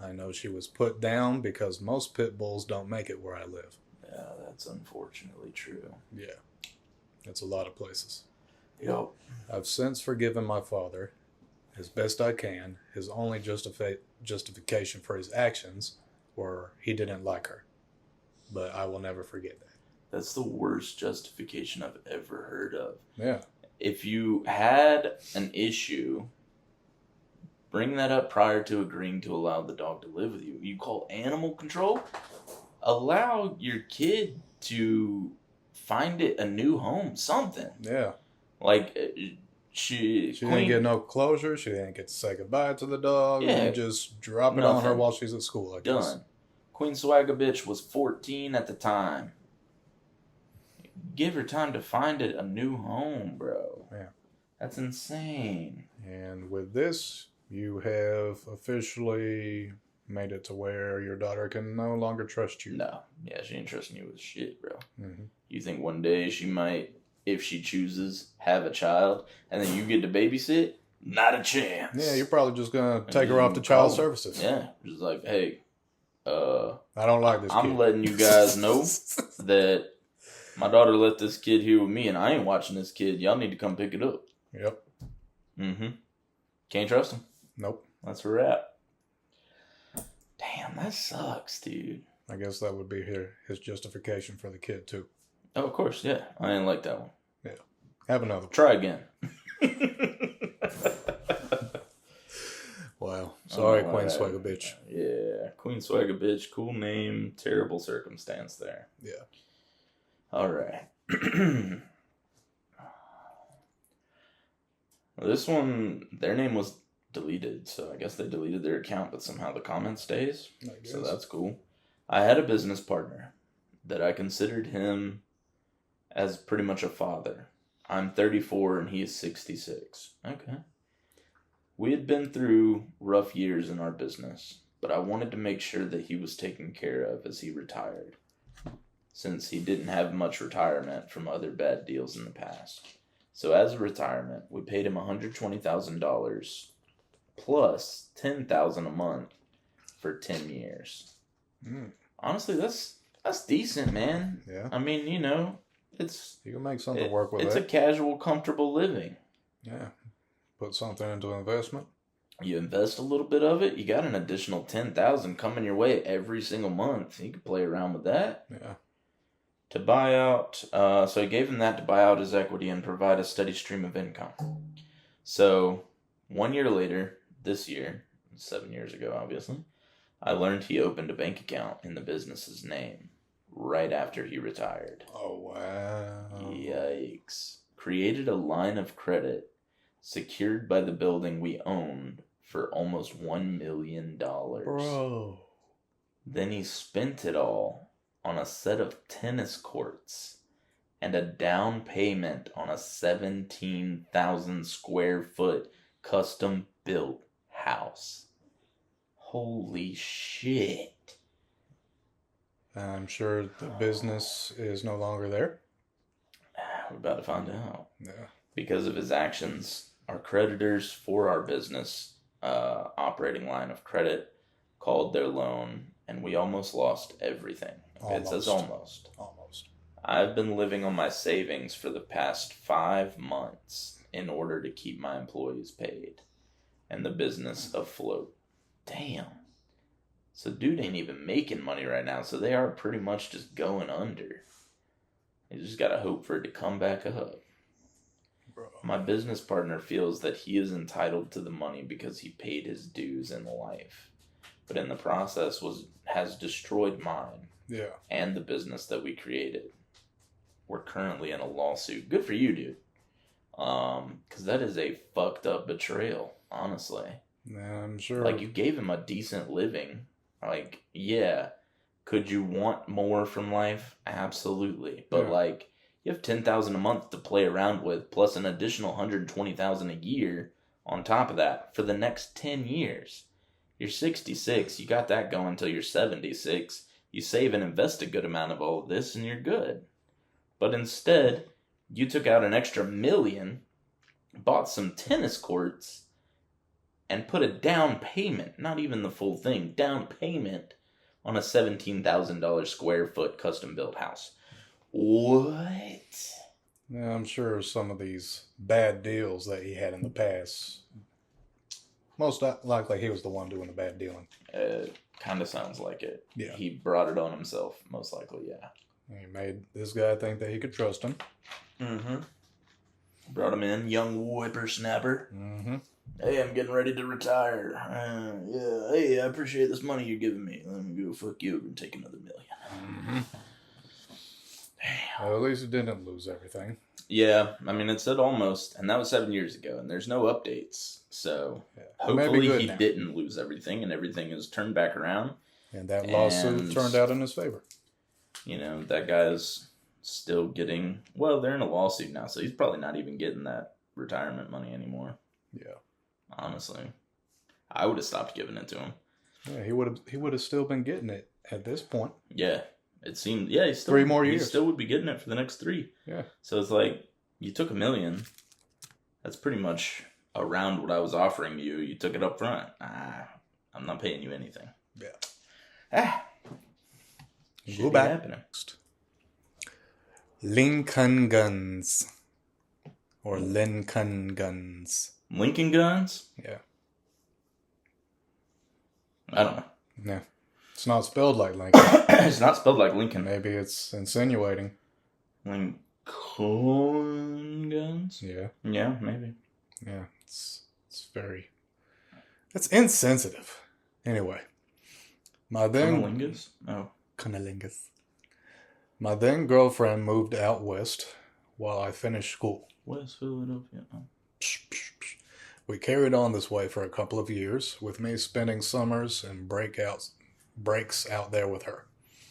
I know she was put down because most pit bulls don't make it where I live. Yeah, that's unfortunately true. Yeah. That's a lot of places. Yep. I've since forgiven my father, as best I can. His only justification for his actions were he didn't like her. But I will never forget that. That's the worst justification I've ever heard of. Yeah. If you had an issue, bring that up prior to agreeing to allow the dog to live with you. You call animal control, allow your kid to find it a new home, something. Yeah. Like, she didn't get no closure. She didn't get to say goodbye to the dog. Yeah. You just drop it on her while she's at school, I guess. Done. Queen Swagger Bitch was 14 at the time. Give her time to find it a new home, bro. Yeah. That's insane. And with this, you have officially made it to where your daughter can no longer trust you. No. Yeah, she ain't trusting you with shit, bro. Mm-hmm. You think one day she might if she chooses, have a child, and then you get to babysit, not a chance. Yeah, you're probably just going to take her off to child services. Yeah, just like, hey, I don't like this kid. I'm letting you guys know that my daughter left this kid here with me, and I ain't watching this kid. Y'all need to come pick it up. Yep. Mm-hmm. Can't trust him. Nope. That's where we're at. Damn, that sucks, dude. I guess that would be his justification for the kid, too. Oh, of course, yeah. I didn't like that one. Yeah. Have another one. Try again. Wow. Sorry, Queen Swagger Bitch. Yeah, Queen Swagger Bitch. Cool name, terrible circumstance there. Yeah. All right. This one, their name was deleted, so I guess they deleted their account, but somehow the comment stays. So that's cool. I had a business partner that I considered him as pretty much a father. I'm 34 and he is 66. Okay. We had been through rough years in our business, but I wanted to make sure that he was taken care of as he retired, since he didn't have much retirement from other bad deals in the past. So as a retirement, we paid him $120,000 plus $10,000 a month for 10 years. Honestly, that's decent, man. Yeah. I mean, you know, you can make something work with it's that. a casual, comfortable living. Yeah. Put something into investment. You invest a little bit of it, you got an additional $10,000 coming your way every single month. You could play around with that. Yeah. To buy out, so I gave him that to buy out his equity and provide a steady stream of income. So 1 year later, this year, 7 years ago, obviously, I learned he opened a bank account in the business's name right after he retired. Oh, wow. Yikes. Created a line of credit secured by the building we owned for almost $1 million. Bro. Then he spent it all on a set of tennis courts and a down payment on a 17,000 square foot custom built house. Holy shit. I'm sure the business is no longer there. We're about to find out. Yeah. Because of his actions, our creditors for our business operating line of credit called their loan, and we almost lost everything. Okay, it says almost. Almost. I've been living on my savings for the past 5 months in order to keep my employees paid and the business afloat. Damn. So dude ain't even making money right now, so they are pretty much just going under. You just gotta hope for it to come back up. Bro. My business partner feels that he is entitled to the money because he paid his dues in life, but in the process has destroyed mine. Yeah. And the business that we created. We're currently in a lawsuit. Good for you, dude. Because that is a fucked up betrayal, honestly. Yeah, I'm sure. Like, you gave him a decent living. Like, yeah. Could you want more from life? Absolutely. But, like, you have $10,000 a month to play around with, plus an additional $120,000 a year on top of that for the next 10 years. You're 66. You got that going until you're 76. You save and invest a good amount of all of this, and you're good. But instead, you took out an extra $1 million, bought some tennis courts, and put a down payment, not even the full thing, down payment on a $17,000 square foot custom built house. What? Yeah, I'm sure some of these bad deals that he had in the past, most likely he was the one doing the bad dealing. Kind of sounds like it. Yeah. He brought it on himself, most likely, yeah. He made this guy think that he could trust him. Mm-hmm. Brought him in, young whippersnapper. Mm-hmm. Hey, I'm getting ready to retire. Yeah, hey, I appreciate this money you're giving me. Let me go fuck you and take another $1 million. Mm-hmm. Well, at least he didn't lose everything. Yeah, I mean, it said almost, and that was 7 years ago, and there's no updates. So hopefully he didn't lose everything, and everything is turned back around. And that lawsuit turned out in his favor. You know, that guy's still getting, well, they're in a lawsuit now, so he's probably not even getting that retirement money anymore. Yeah. Honestly. I would have stopped giving it to him. Yeah, he would have still been getting it at this point. Yeah. It seemed, yeah, he's still 3 more years. He still would be getting it for the next 3. Yeah. So it's like, you took $1 million. That's pretty much around what I was offering you. You took it up front. I'm not paying you anything. Yeah. Go back. Happening. Lincoln Guns. Or Lincoln Guns. Lincoln Guns? Yeah. I don't know. Yeah. It's not spelled like Lincoln. It's not spelled like Lincoln. Maybe it's insinuating. Lincoln Guns? Yeah. Yeah, maybe. Yeah. It's very... It's insensitive. Anyway. Cunnilingus? Oh. Cunnilingus. My then girlfriend moved out west while I finished school. West Philadelphia. Oh. We carried on this way for a couple of years, with me spending summers and breaks out there with her.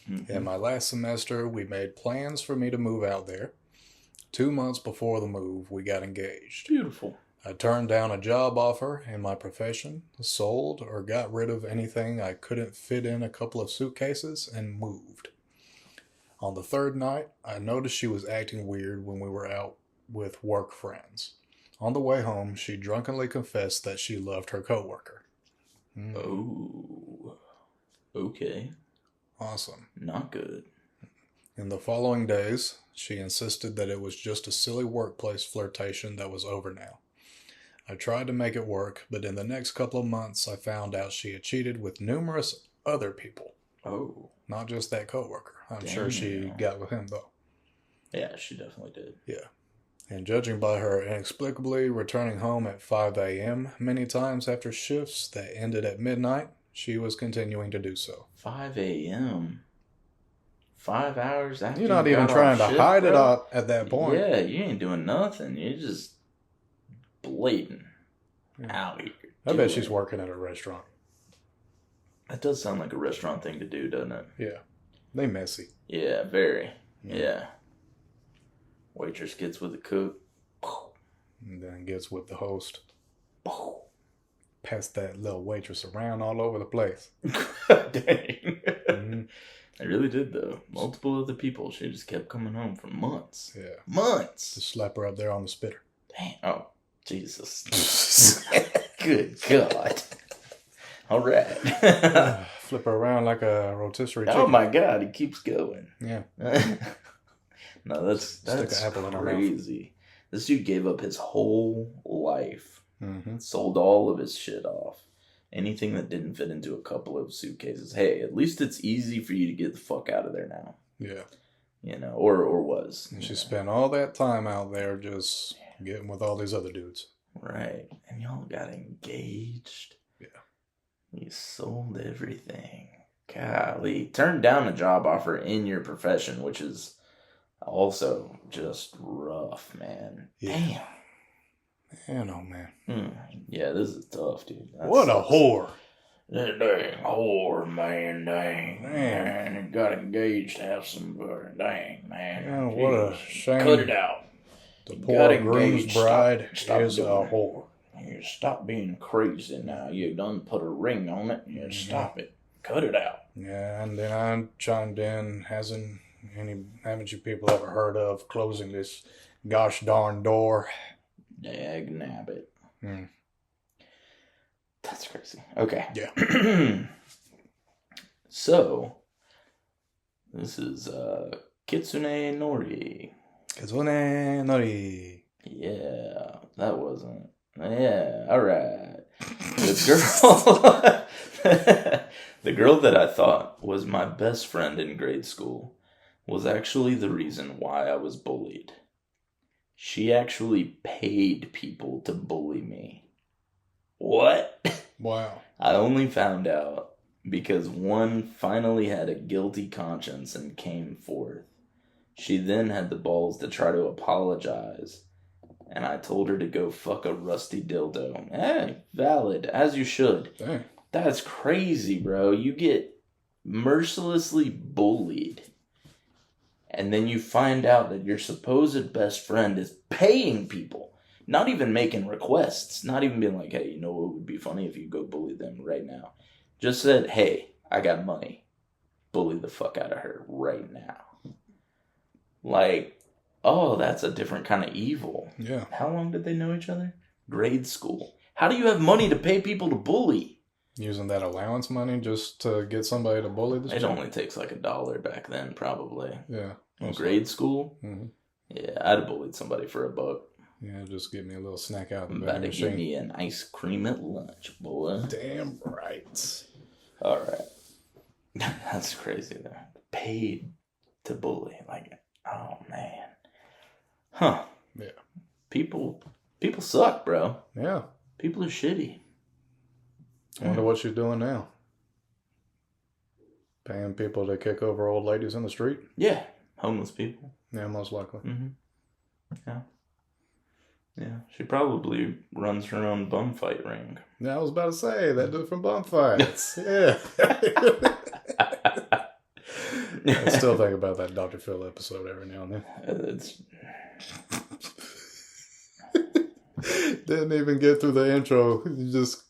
Mm-hmm. In my last semester, we made plans for me to move out there. 2 months before the move, we got engaged. Beautiful. I turned down a job offer in my profession, sold or got rid of anything I couldn't fit in a couple of suitcases, and moved. On the third night, I noticed she was acting weird when we were out with work friends. On the way home, she drunkenly confessed that she loved her coworker. Oh, okay. Awesome. Not good. In the following days, she insisted that it was just a silly workplace flirtation that was over now. I tried to make it work, but in the next couple of months, I found out she had cheated with numerous other people. Oh. Not just that coworker. I'm sure she got with him, though. Yeah, she definitely did. Yeah. And judging by her inexplicably returning home at 5 a.m. many times after shifts that ended at midnight, she was continuing to do so. 5 a.m.? 5 hours after you're not even trying to hide it out at that point. Yeah, you ain't doing nothing. You're just blatant out here. I bet she's working at a restaurant. That does sound like a restaurant thing to do, doesn't it? Yeah. They messy. Yeah, very. Yeah. Waitress gets with the cook. And then gets with the host. Pass that little waitress around all over the place. Dang. Mm-hmm. I really did, though. Multiple other people. She just kept coming home for months. Yeah. Months. Just slap her up there on the spitter. Dang. Oh, Jesus. Good God. All right. Flip her around like a rotisserie chicken. Oh, my God. He keeps going. Yeah. No, that's crazy. This dude gave up his whole life. Mm-hmm. Sold all of his shit off. Anything that didn't fit into a couple of suitcases. Hey, at least it's easy for you to get the fuck out of there now. Yeah. You know, or was. And she spent all that time out there just getting with all these other dudes. Right. And y'all got engaged. Yeah. You sold everything. Golly. Turned down a job offer in your profession, which is also just rough, man. Yeah. Damn. Man, oh man. Yeah, this is tough, dude. What a whore. That dang whore, man. Dang. Man. And got engaged to have some dang, man. Yeah, what a shame. Cut it out. The poor groom's bride is a whore. You stop being crazy now. You done put a ring on it. You stop it. Cut it out. Yeah, and then I chimed in, haven't you people ever heard of closing this gosh darn door? Dag nabbit. Mm. That's crazy. Okay. Yeah. So, this is Kitsune Nori. Kitsune Nori. Yeah, that wasn't. Yeah, alright. The girl that I thought was my best friend in grade school was actually the reason why I was bullied. She actually paid people to bully me. What? Wow. I only found out because one finally had a guilty conscience and came forth. She then had the balls to try to apologize, and I told her to go fuck a rusty dildo. Hey, valid, as you should. Dang. That's crazy, bro. You get mercilessly bullied, and then you find out that your supposed best friend is paying people. Not even making requests. Not even being like, hey, you know what would be funny if you go bully them right now. Just said, hey, I got money. Bully the fuck out of her right now. Like, Oh, that's a different kind of evil. Yeah. How long did they know each other? Grade school. How do you have money to pay people to bully? Using that allowance money just to get somebody to bully this It chick? only takes like $1 back then, probably. Yeah. In grade school? Mm-hmm. Yeah, I'd have bullied somebody for $1. Yeah, just give me a little snack out of the About vending to machine. give me an ice cream at lunch, boy. Damn right. All right. That's crazy, though. Paid to bully. Like, oh, man. Huh. Yeah. People suck, bro. Yeah. People are shitty. I wonder what she's doing now. Paying people to kick over old ladies in the street? Yeah. Homeless people. Yeah, most likely. Mm-hmm. Yeah. Yeah. She probably runs her own bum fight ring. Yeah, I was about to say, that dude from Bum Fights. Yeah. I still think about that Dr. Phil episode every now and then. It's... Didn't even get through the intro. You just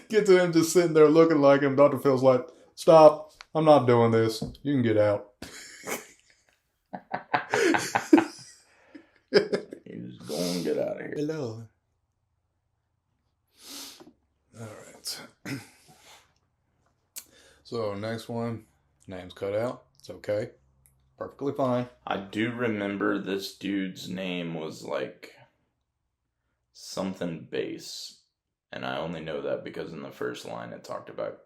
get to him just sitting there looking like him. Dr. Phil's like, stop. I'm not doing this. You can get out. You just go and get out of here. Hello. All right. So, next one. Name's cut out. It's okay. Perfectly fine. I do remember this dude's name was like something bass. And I only know that because in the first line it talked about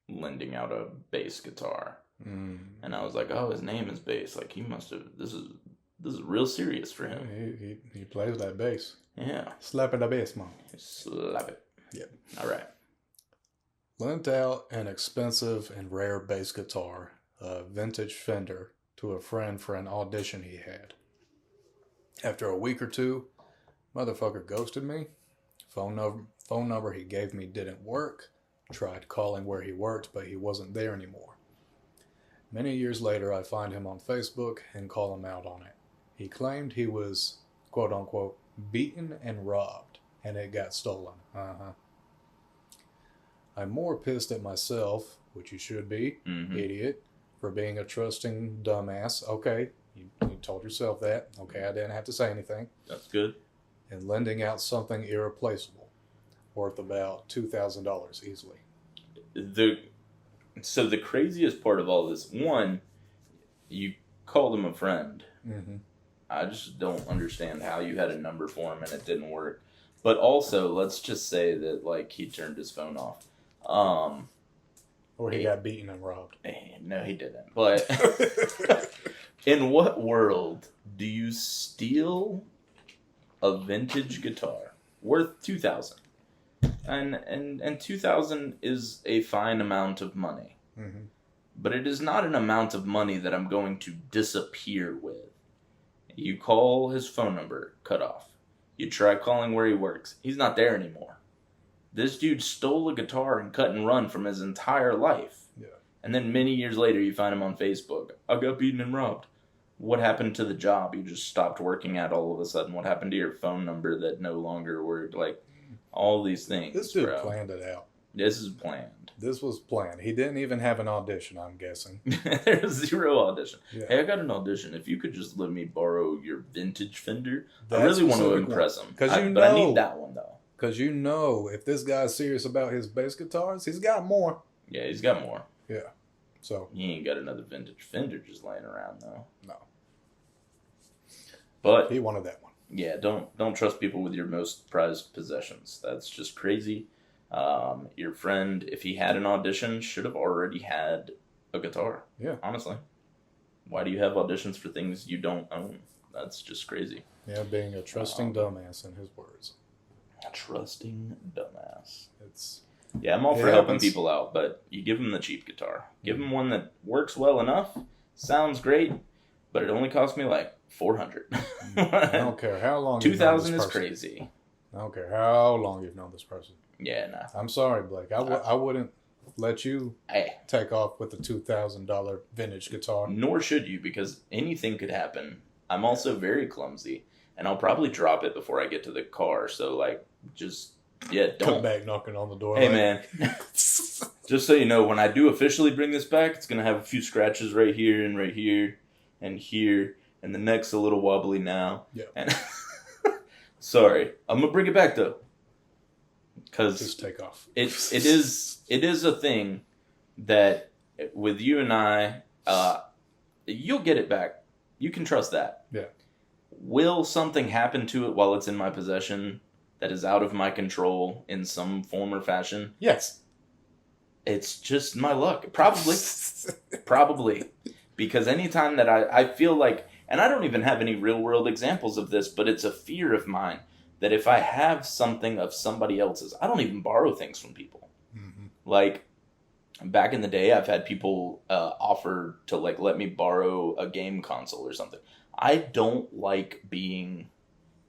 lending out a bass guitar. Mm. And I was like, oh, his name is bass. Like, he must have... This is real serious for him. He plays that bass. Yeah. Slapping the bass, man. Slap it. Yep. All right. Lent out an expensive and rare bass guitar, a vintage Fender, to a friend for an audition he had. After a week or two, motherfucker ghosted me. Phone number he gave me didn't work. Tried calling where he worked, but he wasn't there anymore. Many years later, I find him on Facebook and call him out on it. He claimed he was, quote unquote, beaten and robbed, and it got stolen. I'm more pissed at myself, which you should be, idiot, for being a trusting dumbass. Okay, you told yourself that. Okay, I didn't have to say anything. That's good. And lending out something irreplaceable, worth about $2,000 easily. So the craziest part of all this, one, you called him a friend. Mm-hmm. I just don't understand how you had a number for him and it didn't work. But also, let's just say that like he turned his phone off. Or he got beaten and robbed. No, he didn't. But in what world do you steal a vintage guitar worth $2,000? And $2,000 is a fine amount of money. Mm-hmm. But it is not an amount of money that I'm going to disappear with. You call his phone number, cut off. You try calling where he works. He's not there anymore. This dude stole a guitar and cut and run from his entire life. Yeah. And then many years later, you find him on Facebook. I got beaten and robbed. What happened to the job you just stopped working at all of a sudden? What happened to your phone number that no longer worked? Like, all these things, This dude bro. planned it out. This is planned. This was planned. He didn't even have an audition, I'm guessing. There's zero audition. Yeah. Hey, I got an audition. If you could just let me borrow your vintage Fender, I That really want to specific impress one. him. 'Cause you but I know- need that one, though. Because you know, if this guy's serious about his bass guitars, he's got more. Yeah, he's got more. Yeah. So, He ain't got another vintage Fender just laying around, though. no. But, He wanted that one. yeah, don't trust people with your most prized possessions. That's just crazy. Your friend, if he had an audition, should have already had a guitar. Yeah. Honestly. Why do you have auditions for things you don't own? That's just crazy. Yeah, being a trusting dumbass in his words. A trusting dumbass. It's Yeah, I'm all It for helping happens. people out, but you give them the cheap guitar. Give them one that works well enough, sounds great, but it only cost me like $400. I don't care how long you've known this 2,000 is person. crazy. I don't care how long you've known this person. Yeah, nah. I'm sorry, Blake. I wouldn't let you Hey, take off with a $2,000 vintage guitar. nor should you, because anything could happen. I'm also very clumsy, and I'll probably drop it before I get to the car. So, like, just, yeah, Come don't. back knocking on the door. Hey, like, man. Just so you know, when I do officially bring this back, it's going to have a few scratches right here and here. and the neck's a little wobbly now. Yeah. And sorry, I'm gonna bring it back though, because just take off. It is a thing that with you and I, you'll get it back. You can trust that. Yeah. Will something happen to it while it's in my possession that is out of my control in some form or fashion? Yes. It's just my luck. Probably. Probably. Because anytime that I feel like, and I don't even have any real world examples of this, but it's a fear of mine that if I have something of somebody else's, I don't even borrow things from people. Mm-hmm. Like, back in the day, I've had people offer to like let me borrow a game console or something. I don't like being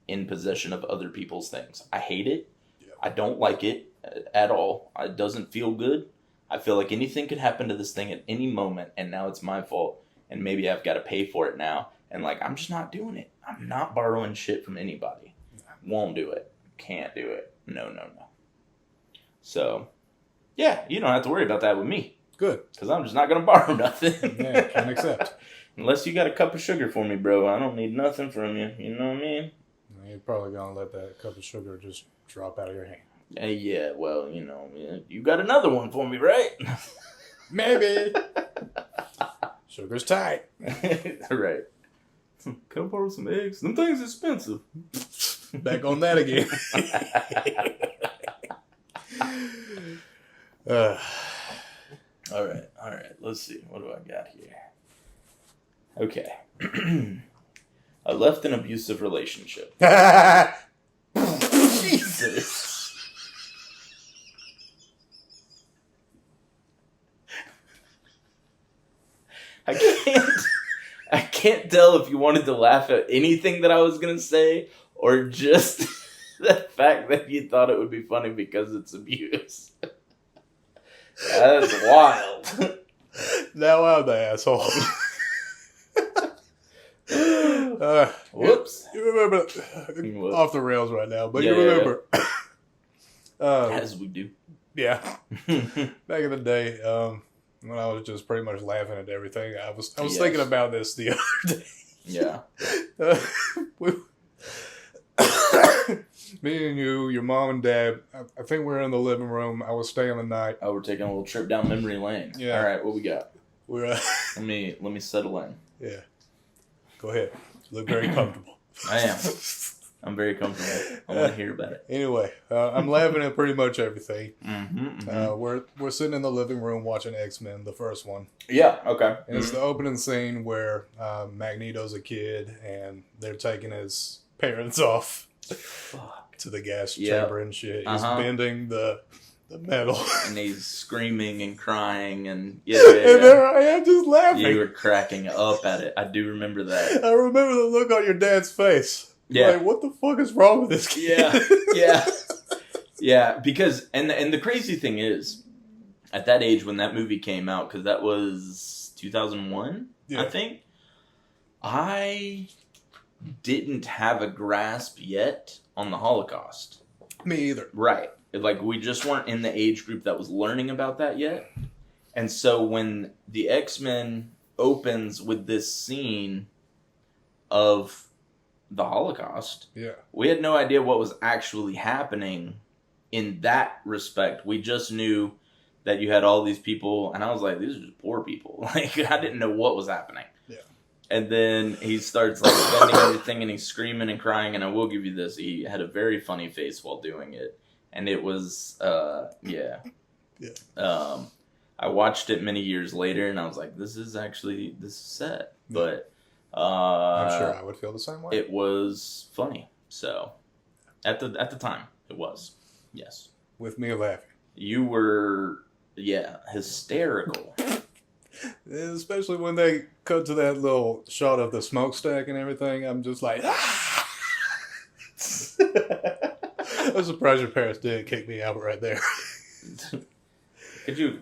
in possession of other people's things. I hate it. Yeah. I don't like it at all. It doesn't feel good. I feel like anything could happen to this thing at any moment, and now it's my fault, and maybe I've got to pay for it now. And like, I'm just not doing it. I'm not borrowing shit from anybody. Won't do it. Can't do it. No. So, yeah, you don't have to worry about that with me. Good. Because I'm just not going to borrow nothing. Yeah, can't accept. Unless you got a cup of sugar for me, bro. I don't need nothing from you. You know what I mean? You're probably going to let that cup of sugar just drop out of your hand. Yeah, well, you know, you got another one for me, right? Maybe. Sugar's tight. Right. Can I borrow some eggs? Them things expensive. Back on that again. All right. Let's see. What do I got here? Okay. I left an abusive relationship. Jesus. I can't tell if you wanted to laugh at anything that I was going to say or just the fact that you thought it would be funny because it's abuse. That's wild. Now I'm the asshole. Whoops. You remember, off the rails right now, but you remember. As we do. Yeah. Back in the day, when I was just pretty much laughing at everything, I was thinking about this the other day. Yeah. Me and you, your mom and dad, I think we're in the living room. I was staying the night. Oh, we're taking a little trip down memory lane. Yeah. All right, what we got? We're let me settle in. Yeah. Go ahead. You look very comfortable. I am. I'm very comfortable. I want to hear about it. Anyway, I'm laughing at pretty much everything. Mm-hmm. We're sitting in the living room watching X-Men, the first one. Yeah, okay. And it's the opening scene where Magneto's a kid and they're taking his parents off to the gas chamber and shit. He's bending the metal. And he's screaming and crying and And there I am just laughing. You were cracking up at it. I do remember that. I remember the look on your dad's face. Yeah. Like, what the fuck is wrong with this kid? Yeah. Yeah, because, and the crazy thing is, at that age when that movie came out, because that was 2001, I think, I didn't have a grasp yet on the Holocaust. Me either. Right. Like, we just weren't in the age group that was learning about that yet. And so when the X-Men opens with this scene of the Holocaust, we had no idea what was actually happening in that respect. We just knew that you had all these people, and I was like, these are just poor people. Like, I didn't know what was happening. Yeah. And then he starts like bending everything, and he's screaming and crying, and I will give you this, he had a very funny face while doing it. And it was, I watched it many years later, and I was like, this is sad. But I'm sure I would feel the same way. It was funny. So at the time, it was. Yes. With me laughing. You were, hysterical. Especially when they cut to that little shot of the smokestack and everything. I'm just like, ah! I'm surprised your parents didn't kick me out right there. Could you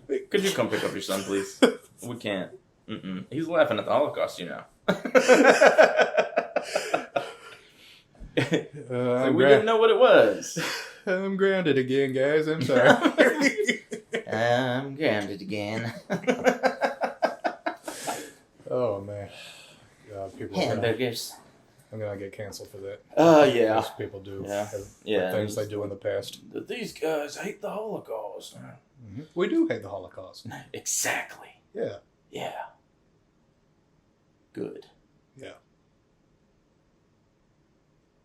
come pick up your son, please? We can't. He's laughing at the Holocaust, you know. We didn't know what it was. I'm grounded again, guys. I'm sorry. I'm grounded again. Oh, man. God, people hamburgers. I'm gonna get canceled for that. Yeah. Most people do. Yeah. Things they do in the past. These guys hate the Holocaust. Mm-hmm. We do hate the Holocaust. Exactly. Yeah. Yeah. Good. Yeah.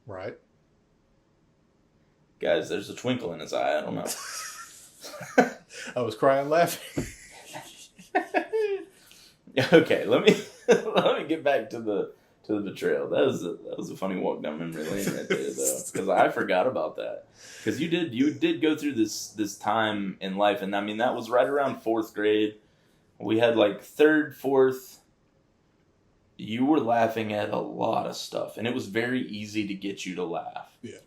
Right. Guys, there's a twinkle in his eye. I don't know. I was crying laughing. Okay, let me get back to the betrayal. That was a funny walk down memory lane right there, though, because I forgot about that. Because you did go through this time in life, and I mean that was right around 4th grade. We had like 3rd, 4th. You were laughing at a lot of stuff, and it was very easy to get you to laugh. Yeah.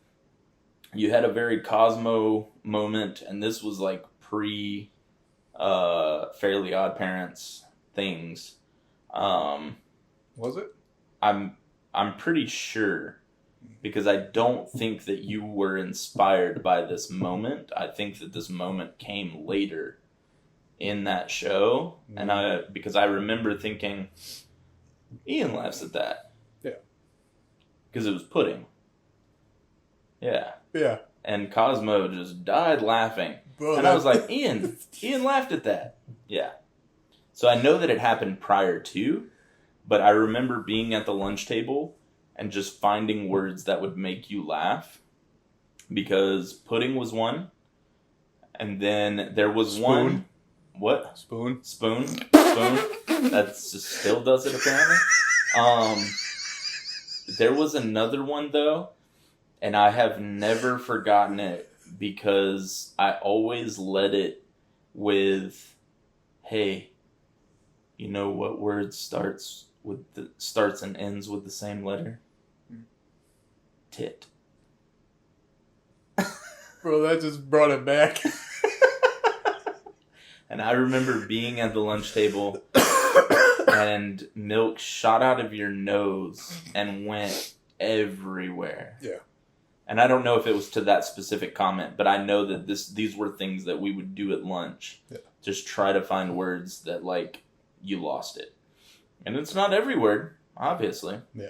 You had a very Cosmo moment, and this was like pre Fairly Odd Parents things. Was it? I'm pretty sure, because I don't think that you were inspired by this moment. I think that this moment came later in that show, and because I remember thinking, Ian laughs at that. Yeah. Because it was pudding. Yeah. Yeah. And Cosmo just died laughing. Bro, and I was like, Ian laughed at that. Yeah. So I know that it happened prior to, but I remember being at the lunch table and just finding words that would make you laugh. Because pudding was one. And then there was one. What? Spoon. That just still does it, apparently. There was another one, though, and I have never forgotten it because I always led it with, hey, you know what word starts and ends with the same letter? Tit. Bro, that just brought it back. And I remember being at the lunch table and milk shot out of your nose and went everywhere. Yeah. And I don't know if it was to that specific comment, but I know that these were things that we would do at lunch. Yeah. Just try to find words that, like, you lost it. And it's not every word, obviously. Yeah.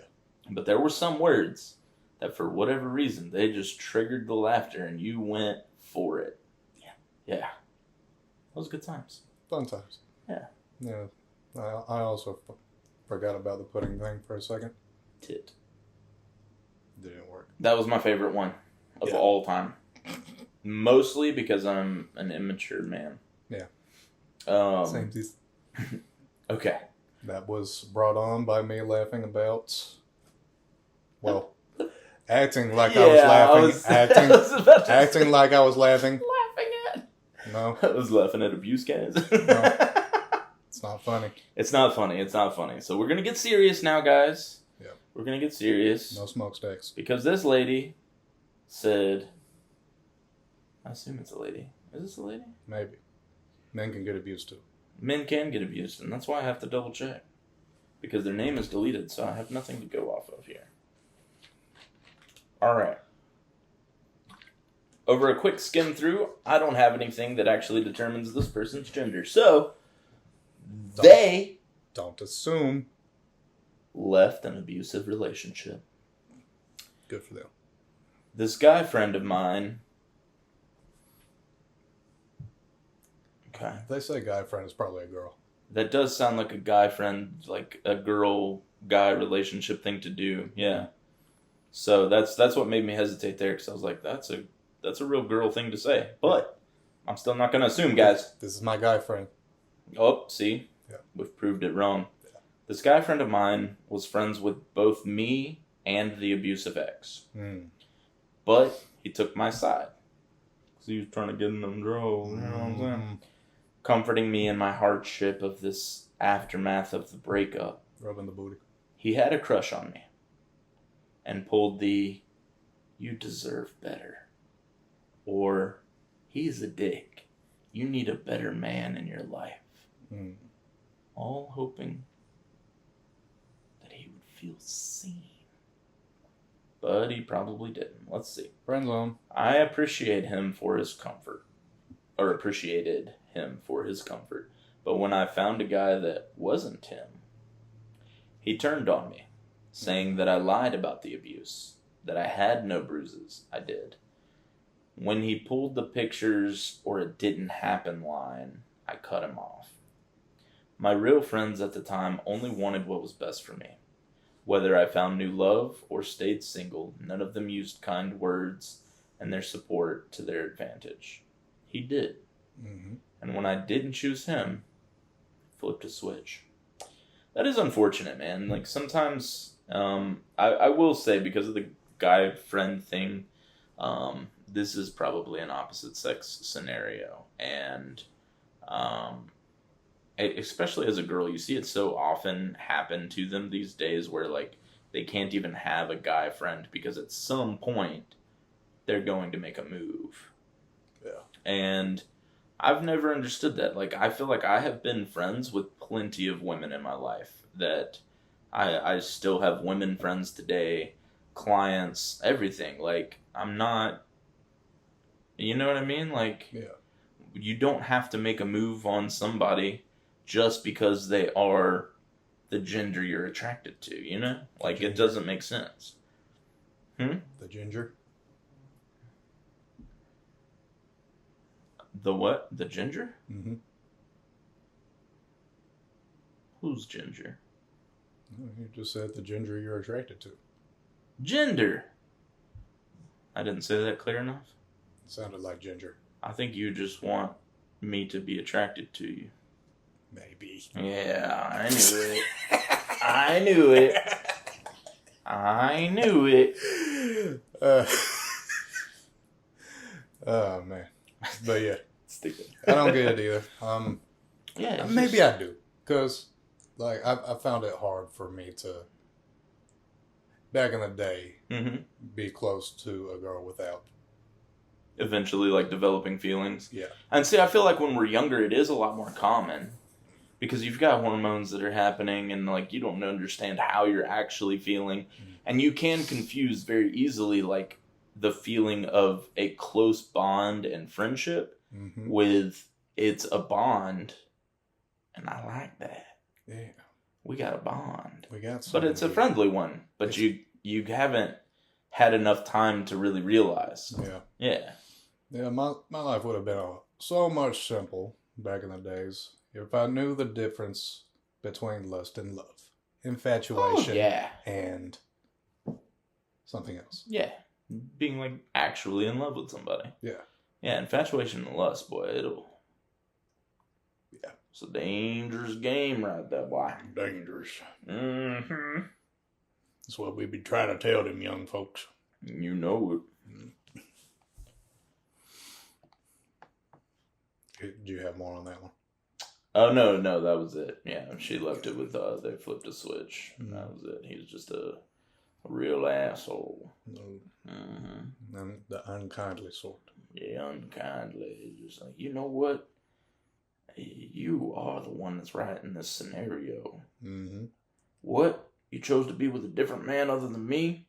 But there were some words that, for whatever reason, they just triggered the laughter and you went for it. Yeah. Yeah. Those good times. Fun times. Yeah. Yeah. I also forgot about the pudding thing for a second. Tit. Didn't work. That was my favorite one of all time. Mostly because I'm an immature man. Yeah. Same. Okay. That was brought on by me laughing about, well, acting like I was laughing. Acting like I was laughing. Laughing at. No. I was laughing at abuse guys. No. It's not funny. It's not funny. It's not funny. So we're going to get serious now, guys. Yeah. We're going to get serious. No smokestacks. Because this lady said, I assume it's a lady. Is this a lady? Maybe. Men can get abused too. Men can get abused, and that's why I have to double check. Because their name is deleted, so I have nothing to go off of here. Alright. Over a quick skim through, I don't have anything that actually determines this person's gender. So, they don't assume left an abusive relationship. Good for them. This guy friend of mine. Okay. If they say guy friend, it's probably a girl. That does sound like a guy friend, like a girl-guy relationship thing to do. Yeah. So that's what made me hesitate there, because I was like, that's a real girl thing to say. But I'm still not going to assume, guys. This is my guy friend. Oh, see? Yeah. We've proved it wrong. Yeah. This guy friend of mine was friends with both me and the abusive ex. But he took my side. Because he was trying to get in them drawers, you know what I'm saying? Comforting me in my hardship of this aftermath of the breakup. Rubbing the booty. He had a crush on me. And pulled the, you deserve better. Or, he's a dick. You need a better man in your life. All hoping that he would feel seen. But he probably didn't. Let's see. Friend zone. I appreciate him for his comfort. Or appreciated him for his comfort. But when I found a guy that wasn't him, he turned on me. saying that I lied about the abuse, that I had no bruises. I did. When he pulled the pictures or it didn't happen line, I cut him off. My real friends at the time only wanted what was best for me. Whether I found new love or stayed single, none of them used kind words and their support to their advantage. He did. Mm-hmm. And when I didn't choose him, flipped a switch. That is unfortunate, man. Like, sometimes, I will say, because of the guy friend thing, this is probably an opposite sex scenario. And, especially as a girl, you see it so often happen to them these days where, like, they can't even have a guy friend because at some point they're going to make a move. Yeah. And I've never understood that. Like, I feel like I have been friends with plenty of women in my life that I still have women friends today, clients, everything. Like, I'm not, you know what I mean? Like, yeah. You don't have to make a move on somebody just because they are the gender you're attracted to, you know? Like, it doesn't make sense. The ginger? The what? The ginger? Mm-hmm. Who's ginger? You just said the ginger you're attracted to. Gender! I didn't say that clear enough. It sounded like ginger. I think you just want me to be attracted to you. Maybe. Yeah, I knew it. I knew it. I knew it. Oh, man. But yeah. Stupid. I don't get it either. Yeah. Maybe I do. Because, like, I found it hard for me to, back in the day, be close to a girl without. Eventually, like, developing feelings. Yeah. And see, I feel like when we're younger, it is a lot more common. Because you've got hormones that are happening and, like, you don't understand how you're actually feeling. Mm-hmm. And you can confuse very easily, like, the feeling of a close bond and friendship with it's a bond. And I like that. Yeah. We got a bond. We got something. But it's a friendly one. But you haven't had enough time to really realize. Yeah. Yeah. Yeah, my life would have been so much simple back in the days if I knew the difference between lust and love. Infatuation and something else. Yeah. Being, like, actually in love with somebody. Yeah. Yeah, infatuation and lust, boy, Yeah. It's a dangerous game right there, boy. Dangerous. Mm-hmm. That's what we be trying to tell them young folks. You know it. Did you have more on that one? Oh, no, that was it. Yeah, she left it with, they flipped a switch. That was it. He was just a real asshole. And the unkindly sort. Yeah, unkindly. Just like, you know what? You are the one that's right in this scenario. Mm-hmm. What? You chose to be with a different man other than me?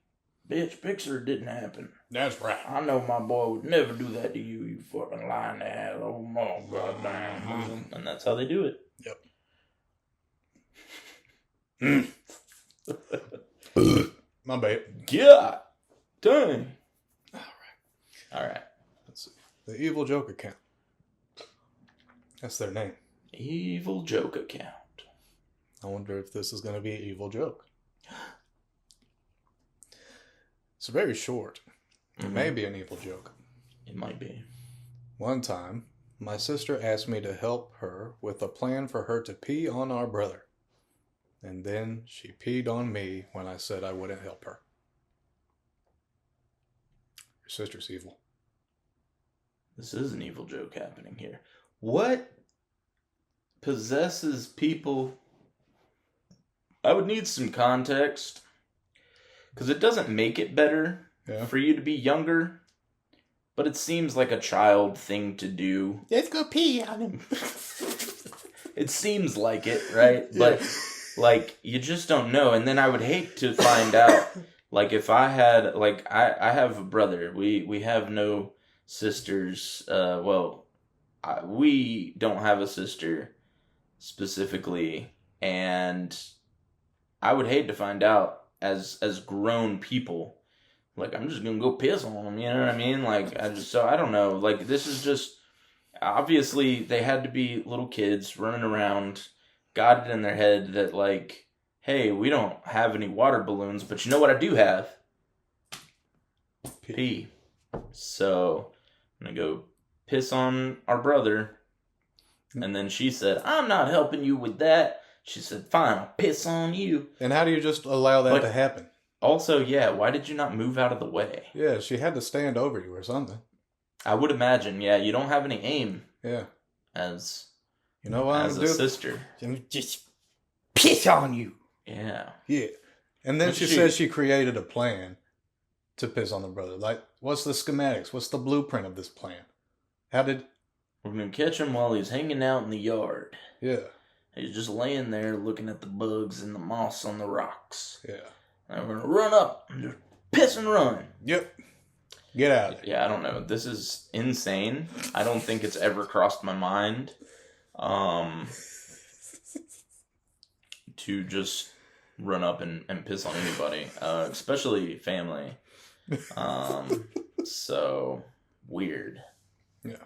Bitch, picture it didn't happen. That's right. I know my boy would never do that to you, you fucking lying ass. Oh, my goddamn. And that's how they do it. Yep. My bad. God dang. All right. Let's see. The Evil Joke Account. That's their name. Evil Joke Account. I wonder if this is going to be an evil joke. It's very short. It may be an evil joke. It might be. One time, my sister asked me to help her with a plan for her to pee on our brother. And then she peed on me when I said I wouldn't help her. Your sister's evil. This is an evil joke happening here. What possesses people? I would need some context. Because it doesn't make it better for you to be younger. But it seems like a child thing to do. Let's go pee on him. It seems like it, right? Yeah. But, like, you just don't know. And then I would hate to find out. Like, if I had, like, I have a brother. We have no sisters. We don't have a sister specifically. And I would hate to find out as grown people, like, I'm just gonna go piss on them, you know what I mean? Like, I don't know, like, this is just, obviously, they had to be little kids running around, got it in their head that, like, hey, we don't have any water balloons, but you know what I do have? Pee. So, I'm gonna go piss on our brother. And then she said, I'm not helping you with that. She said, fine, I'll piss on you. And how do you just allow that to happen? Also, yeah, why did you not move out of the way? Yeah, she had to stand over you or something. I would imagine, yeah, you don't have any aim. Yeah. As, you know what, as a sister. Just piss on you. Yeah. Yeah. And then she says she created a plan to piss on the brother. Like, what's the schematics? What's the blueprint of this plan? How did... We're going to catch him while he's hanging out in the yard. Yeah. He's just laying there looking at the bugs and the moss on the rocks. Yeah. And we're going to run up and just piss and run. Yep. Get out. Yeah, I don't know. This is insane. I don't think it's ever crossed my mind to just run up and piss on anybody, especially family. So, weird. Yeah.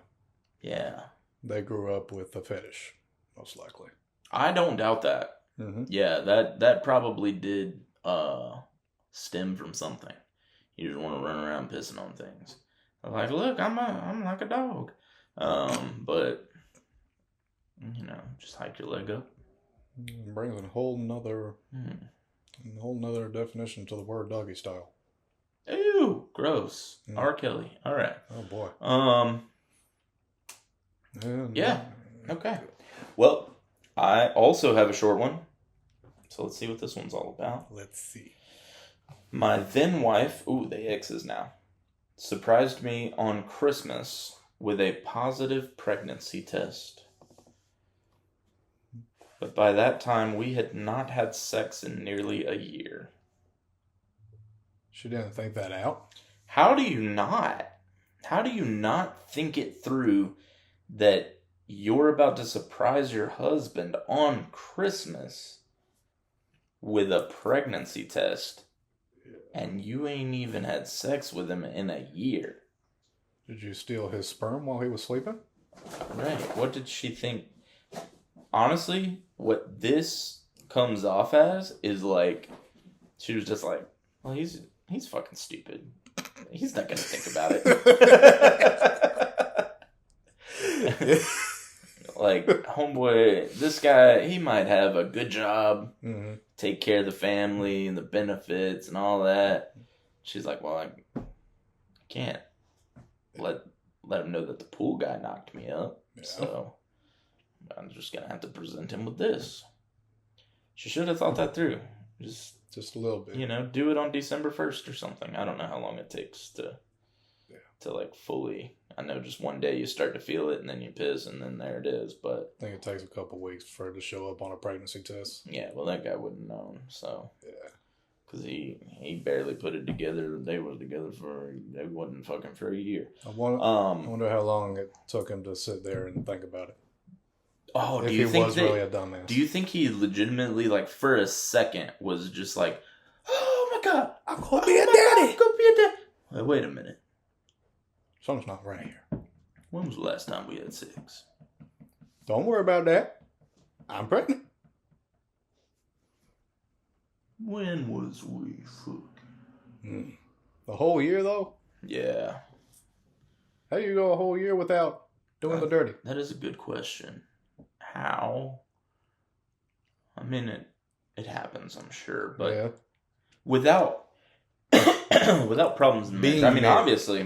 Yeah. They grew up with a fetish, most likely. I don't doubt that. Mm-hmm. Yeah, that probably did stem from something. You just want to run around pissing on things. Like, look, I'm like a dog. But you know, just hike your leg up. Brings a whole nother definition to the word doggy style. Ew, gross. R. Kelly. All right. Oh boy. Yeah. Okay. Well, I also have a short one. So let's see what this one's all about. Let's see. My then wife, the exes now, surprised me on Christmas with a positive pregnancy test. But by that time, we had not had sex in nearly a year. She didn't think that out? How do you not? How do you not think it through that you're about to surprise your husband on Christmas with a pregnancy test and you ain't even had sex with him in a year? Did you steal his sperm while he was sleeping? Right. What did she think? Honestly, what this comes off as is like, she was just like, well, he's fucking stupid. He's not gonna think about it. Like, homeboy, this guy, he might have a good job, take care of the family and the benefits and all that. She's like, well, I can't let him know that the pool guy knocked me up. Yeah. So I'm just gonna have to present him with this. She should have thought that through. Just a little bit. You know, do it on December 1st or something. I don't know how long it takes to like fully. I know just one day you start to feel it and then you piss and then there it is. But I think it takes a couple weeks for it to show up on a pregnancy test. Yeah, well, that guy wouldn't have known. So yeah, because he barely put it together. They wasn't fucking for a year. I wonder how long it took him to sit there and think about it. Oh, if he was really a dumbass. Do you think he legitimately, like, for a second, was just like, oh my god, I'm gonna be a daddy. Go be a daddy. Wait a minute. Something's not right here. When was the last time we had sex? Don't worry about that. I'm pregnant. When was we fucking? The whole year, though? Yeah. How do you go a whole year without doing the dirty? That is a good question. How? I mean, it happens, I'm sure, but without problems in marriage. I mean, obviously,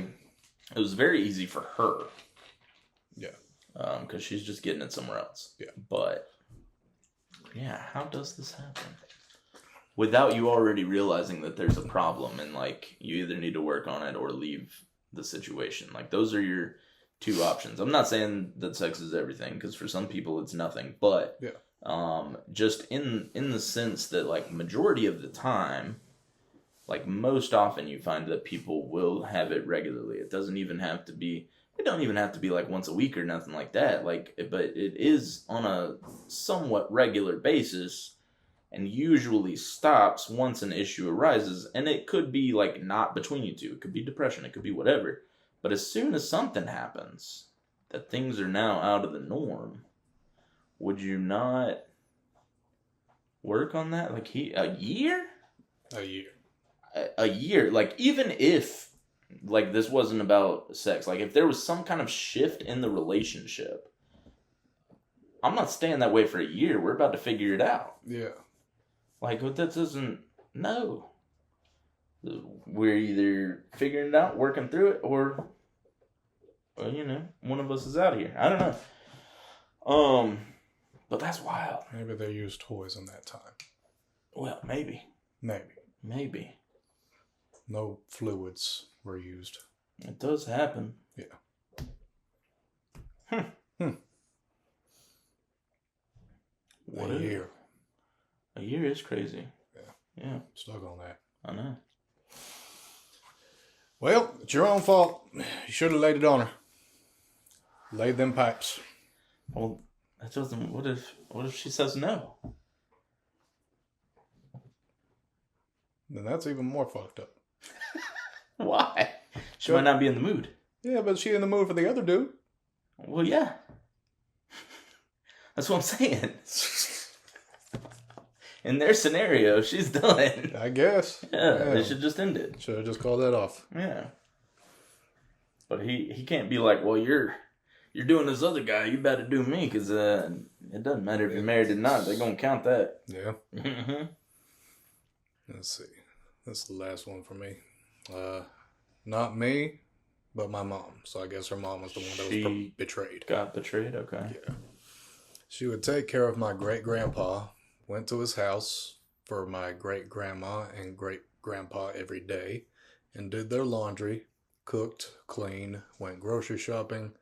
it was very easy for her. Yeah. Because she's just getting it somewhere else. Yeah. But, yeah, how does this happen? Without you already realizing that there's a problem and, like, you either need to work on it or leave the situation. Like, those are your two options. I'm not saying that sex is everything, because for some people it's nothing. But, just in the sense that, like, majority of the time, like, most often you find that people will have it regularly. It don't even have to be like once a week or nothing like that. Like, but it is on a somewhat regular basis and usually stops once an issue arises. And it could be like not between you two. It could be depression. It could be whatever. But as soon as something happens, that things are now out of the norm, would you not work on that? Like a year? A year. A year. Like even if like this wasn't about sex, like if there was some kind of shift in the relationship, I'm not staying that way for a year. We're about to figure it out. Yeah. Like that doesn't. No. We're either figuring it out, working through it, or well, you know, one of us is out of here. I don't know. But that's wild. Maybe they used toys in that time. Well, maybe. Maybe. No fluids were used. It does happen. Yeah. What a year. A year is crazy. Yeah. Stuck on that. I know. Well, it's your own fault. You should have laid it on her. Laid them pipes. Well, that doesn't. What if she says no? Then that's even more fucked up. Why? She might not be in the mood. Yeah, but she in the mood for the other dude. Well, yeah. That's what I'm saying. In their scenario, she's done. I guess. Yeah, they should just end it. Should have just called that off. Yeah. But he can't be like, well, you're doing this other guy, you better do me, because it doesn't matter if you're married or not. They're going to count that. Yeah. Mm-hmm. Let's see. That's the last one for me. Not me, but my mom. So I guess her mom was the one that was betrayed. Got betrayed? Okay. Yeah. She would take care of my great-grandpa, went to his house for my great-grandma and great-grandpa every day, and did their laundry, cooked, cleaned, went grocery shopping,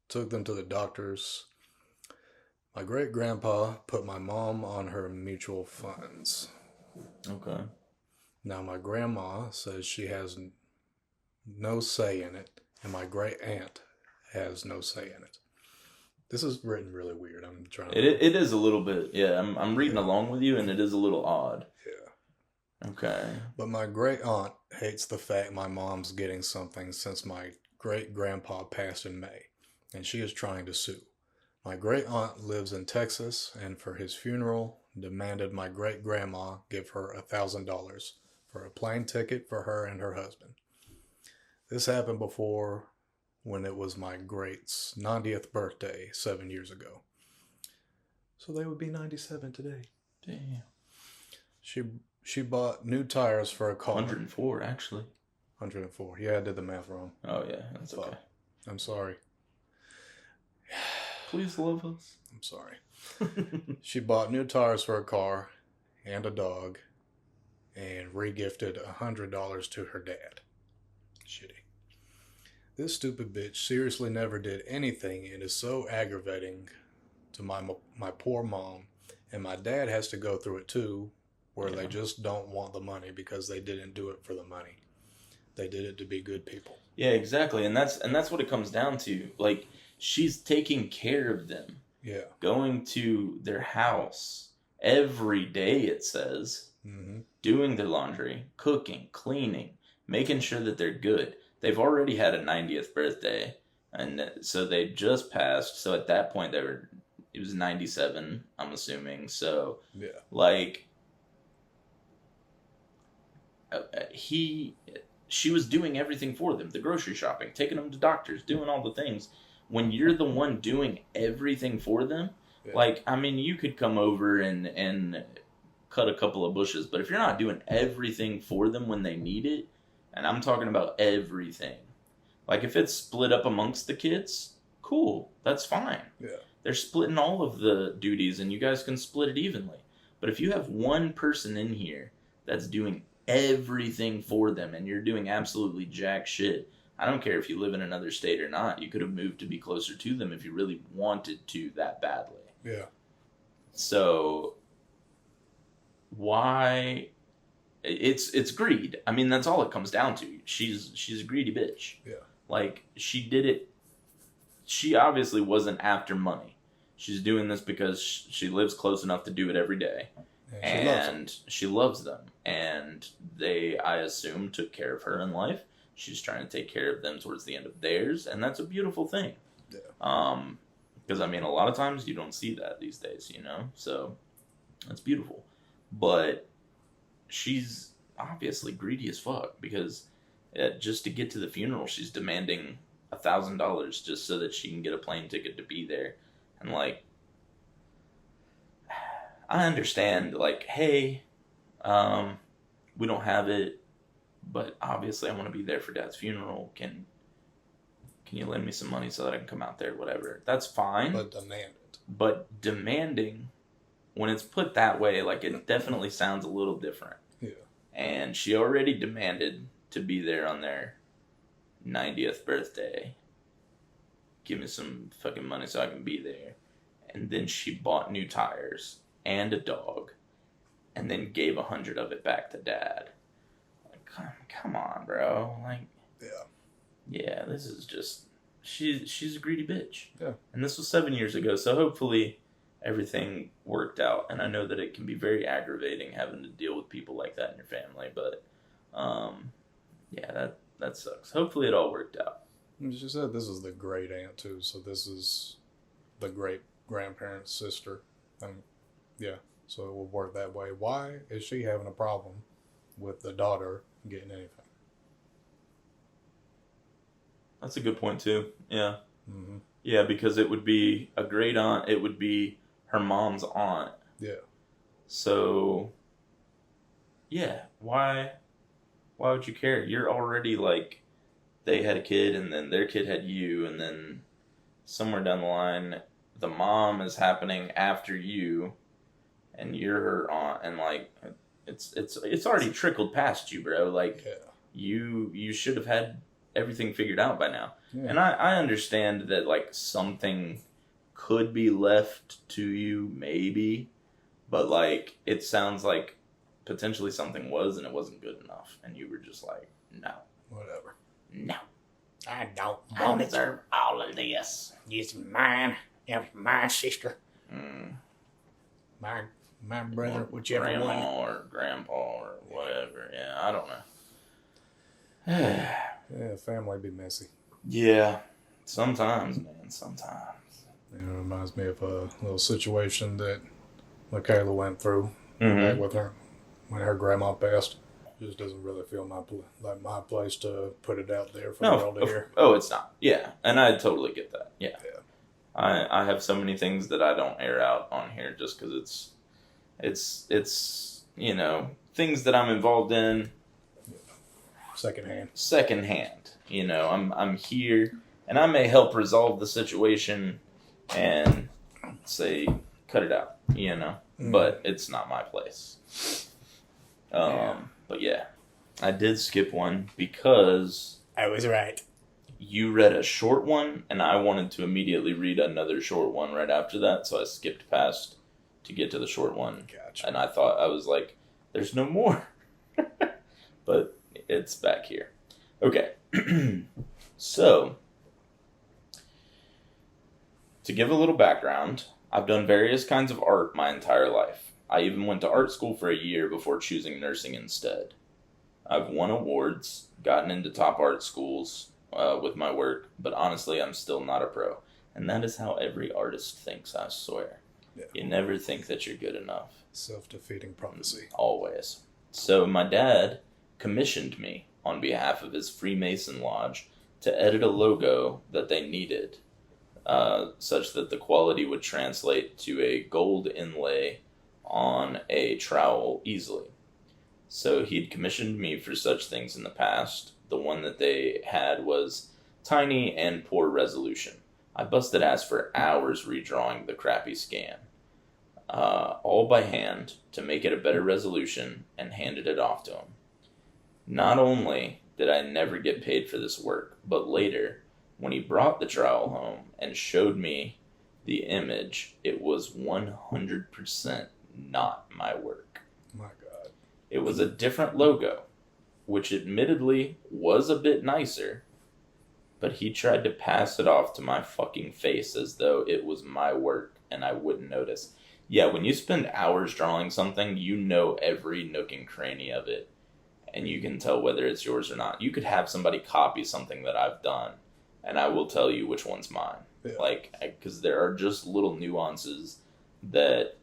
took them to the doctors. My great-grandpa put my mom on her mutual funds. Okay. Now my grandma says she has no say in it, and my great-aunt has no say in it. This is written really weird. I'm trying to... It is a little bit, yeah. I'm reading along with you, and it is a little odd. Yeah. Okay. But my great-aunt hates the fact my mom's getting something since my great-grandpa passed in May, and she is trying to sue. My great-aunt lives in Texas, and for his funeral, demanded my great-grandma give her $1,000 for a plane ticket for her and her husband. This happened before, when it was my great's 90th birthday 7 years ago. So they would be 97 today. Damn. She bought new tires for a car. 104, actually. 104. Yeah, I did the math wrong. Oh, yeah. That's okay. I'm sorry. Please love us. I'm sorry. She bought new tires for a car and a dog and re-gifted $100 to her dad. Shitty. This stupid bitch seriously never did anything and is so aggravating to my poor mom. And my dad has to go through it too, where they just don't want the money because they didn't do it for the money. They did it to be good people. Yeah, exactly. And that's what it comes down to. Like, she's taking care of them. Yeah. Going to their house every day, it says. Mm-hmm. Doing their laundry, cooking, cleaning, making sure that they're good. They've already had a 90th birthday, and so they just passed. So at that point, it was 97, I'm assuming. So, yeah, like, she was doing everything for them. The grocery shopping, taking them to doctors, doing all the things. When you're the one doing everything for them, like, I mean, you could come over and cut a couple of bushes, but if you're not doing everything for them when they need it, and I'm talking about everything. Like, if it's split up amongst the kids, cool. That's fine. Yeah. They're splitting all of the duties, and you guys can split it evenly. But if you have one person in here that's doing everything for them, and you're doing absolutely jack shit, I don't care if you live in another state or not. You could have moved to be closer to them if you really wanted to that badly. Yeah. So, why... It's greed. I mean, that's all it comes down to. She's a greedy bitch. Yeah. Like, she did it. She obviously wasn't after money. She's doing this because she lives close enough to do it every day. And she loves them. And they, I assume, took care of her in life. She's trying to take care of them towards the end of theirs, and that's a beautiful thing. Yeah. Because, I mean, a lot of times you don't see that these days, you know? So, that's beautiful. But she's obviously greedy as fuck, because just to get to the funeral, she's demanding $1,000 just so that she can get a plane ticket to be there. And, like, I understand, like, hey, we don't have it, but obviously I want to be there for Dad's funeral. Can you lend me some money so that I can come out there, whatever. That's fine. But demand it. But demanding, when it's put that way, like, it definitely sounds a little different. Yeah. And she already demanded to be there on their 90th birthday. Give me some fucking money so I can be there. And then she bought new tires and a dog, and then gave 100 of it back to Dad. Like, come on, bro. Like, yeah, this is just, she's a greedy bitch. Yeah. And this was 7 years ago, so hopefully everything worked out. And I know that it can be very aggravating having to deal with people like that in your family, but yeah, that sucks. Hopefully it all worked out. As you said, this is the great aunt too, so this is the great grandparent's sister. Yeah, so it will work that way. Why is she having a problem with the daughter getting anything? That's a good point too. Yeah. Mm-hmm. Yeah, because it would be a great aunt. It would be her mom's aunt. Yeah. So, yeah, why would you care? You're already, like, they had a kid, and then their kid had you, and then somewhere down the line, the mom is happening after you, and you're her aunt, and, like, it's already trickled past you, bro. Like, yeah. You should have had everything figured out by now. Yeah. And I understand that, like, something could be left to you, maybe, but, like, it sounds like potentially something was, and it wasn't good enough, and you were just like, no. Whatever. No. I don't want it. Deserve all of this. It's mine. It's my sister. My brother, Or whichever grandma one. or grandpa or whatever. Yeah, I don't know. Yeah, family be messy. Yeah, sometimes, man, sometimes. It reminds me of a little situation that Michaela went through Mm-hmm. back with her when her grandma passed. Just doesn't really feel like my place to put it out there for the world to hear. Oh, it's not. Yeah, and I totally get that. Yeah. Yeah. I have so many things that I don't air out on here just because it's you know, things that I'm involved in secondhand. You know, I'm here, and I may help resolve the situation and say cut it out. You know, but it's not my place. But yeah, I did skip one because I was right. you read a short one, and I wanted to immediately read another short one right after that, so I skipped past to get to the short one. Gotcha. And I thought, I was like, there's no more. But it's back here. Okay. So, to give a little background, I've done various kinds of art my entire life. I even went to art school for a year before choosing nursing instead. I've won awards, gotten into top art schools with my work, but honestly, I'm still not a pro. And that is how every artist thinks, I swear. Yeah. You never think that you're good enough. Self-defeating prophecy. Always. So my dad commissioned me on behalf of his Freemason Lodge to edit a logo that they needed, such that the quality would translate to a gold inlay on a trowel easily. So he'd commissioned me for such things in the past. The one that they had was tiny and poor resolution. I busted ass for hours redrawing the crappy scan, all by hand to make it a better resolution, and handed it off to him. Not only did I never get paid for this work, but later, when he brought the trowel home and showed me the image, it was 100% not my work. My God. It was a different logo, which admittedly was a bit nicer, but he tried to pass it off to my fucking face as though it was my work and I wouldn't notice. Yeah, when you spend hours drawing something, you know every nook and cranny of it, and you can tell whether it's yours or not. You could have somebody copy something that I've done, and I will tell you which one's mine. Yeah. Like, because there are just little nuances that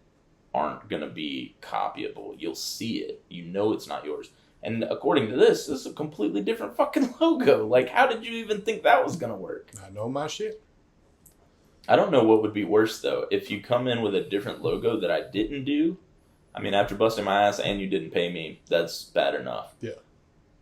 aren't going to be copyable. You'll see it. You know it's not yours. And according to this is a completely different fucking logo. Like, how did you even think that was going to work? I know my shit. I don't know what would be worse, though. If you come in with a different logo that I didn't do, I mean, after busting my ass and you didn't pay me, that's bad enough. Yeah.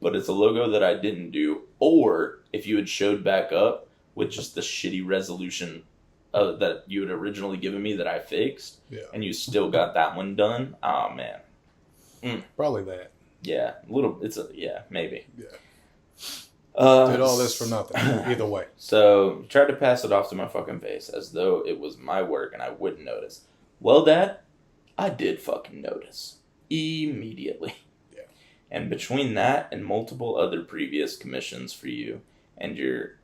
But it's a logo that I didn't do. Or if you had showed back up with just the shitty resolution that you had originally given me that I fixed, Yeah. and you still got that one done, oh, man. Probably that. Yeah, maybe. Yeah. Did Did all this for nothing. Either way. So, tried to pass it off to my fucking face as though it was my work and I wouldn't notice. Well, Dad, I did fucking notice. Immediately. Yeah. And between that and multiple other previous commissions for you and your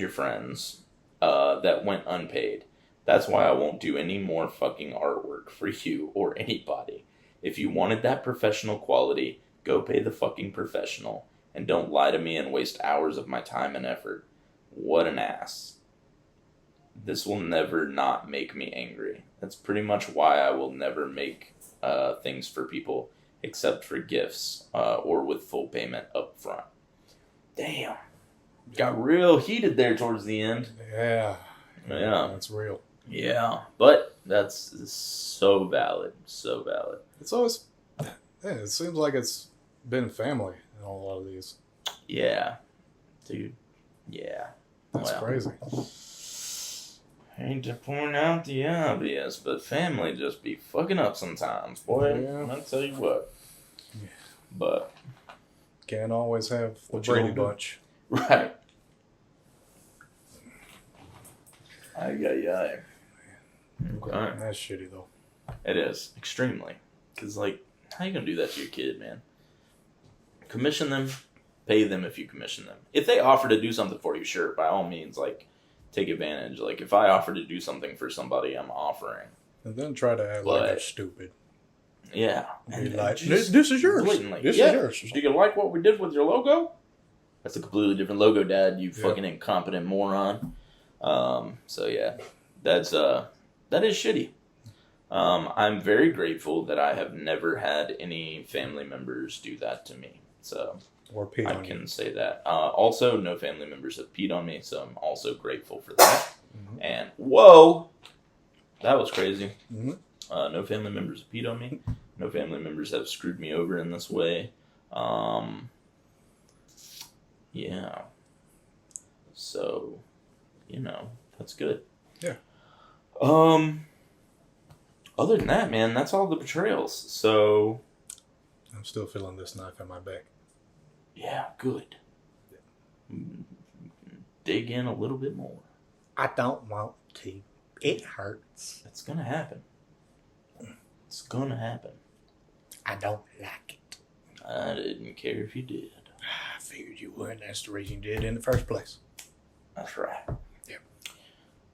friends that went unpaid, that's why I won't do any more fucking artwork for you or anybody. If you wanted that professional quality, go pay the fucking professional. And don't lie to me and waste hours of my time and effort. What an ass. This will never not make me angry. That's pretty much why I will never make things for people except for gifts or with full payment up front. Damn. Got real heated there towards the end. Yeah. Yeah. That's real. Yeah. But that's so valid. So valid. It's always... Yeah, it seems like it's been family in a lot of these. Yeah. Dude. Yeah. That's crazy. I hate to point out the obvious, but family just be fucking up sometimes, boy. Yeah. I'll tell you what. Yeah. But. Can't always have the What you Brady gonna do? Bunch. Right. Ay. Okay. That's shitty, though. It is. Extremely. Because, like, how you gonna do that to your kid, man? Commission them. Pay them if you commission them. If they offer to do something for you, sure, by all means, like, take advantage. Like, if I offer to do something for somebody, I'm offering. And then try to act like they're stupid. Yeah. And like, this is yours. Blatantly. This Yeah. is yours. Do you like what we did with your logo? That's a completely different logo, Dad. You Yeah. fucking incompetent moron. So yeah, that is shitty. I'm very grateful that I have never had any family members do that to me. So Or pee I on can you. say that. Also, no family members have peed on me, so I'm also grateful for that. Mhm. And whoa, that was crazy. Mm-hmm. No family members have peed on me. No family members have screwed me over in this way. Yeah. So, that's good. Yeah. Other than that, man, that's all the betrayals. So, I'm still feeling this knife in my back. yeah, good. Dig in a little bit more. I don't want to. It hurts. It's gonna happen. It's gonna happen. I don't like it. I didn't care if you did. I figured you would. That's the reason you did it in the first place. That's right. Yep.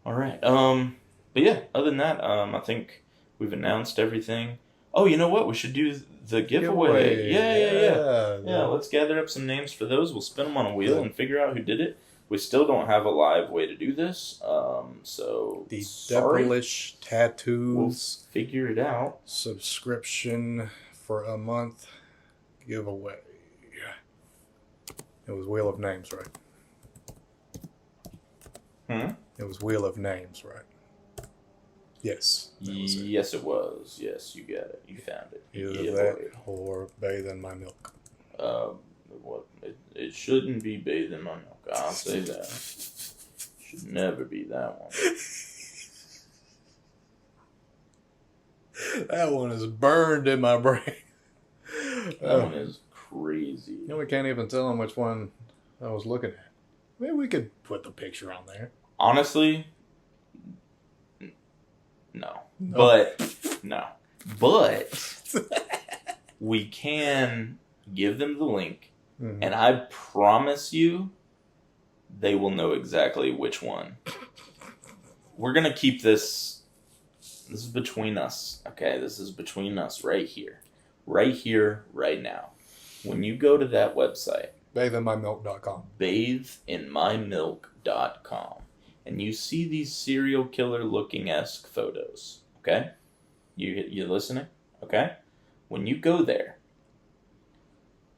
All right. But yeah, other than that, I think we've announced everything. Oh, you know what? We should do the giveaway. Yeah, let's gather up some names for those. We'll spin them on a wheel and figure out who did it. We still don't have a live way to do this. So The sorry. Devilish We'll Tattoos figure it out. subscription for a month giveaway. It was Wheel of Names, right? It was Wheel of Names, right? Yes. That was it. Yes, it was. Yes, you got it. You found it. Either Yeah, that boy. or bathe in my milk. What? It shouldn't be bathed in my milk. I'll say that. Should never be that one. That one is burned in my brain. That one is crazy. We can't even tell them which one I was looking at. Maybe we could put the picture on there. Honestly, no. But we can give them the link, Mhm. and I promise you, they will know exactly which one. We're gonna keep this This is between us. Okay, this is between us right here. Right here, right now. When you go to that website, Bathinmymilk.com. Bathinmymilk.com, and you see these serial killer looking-esque photos, okay? You listening? Okay? When you go there,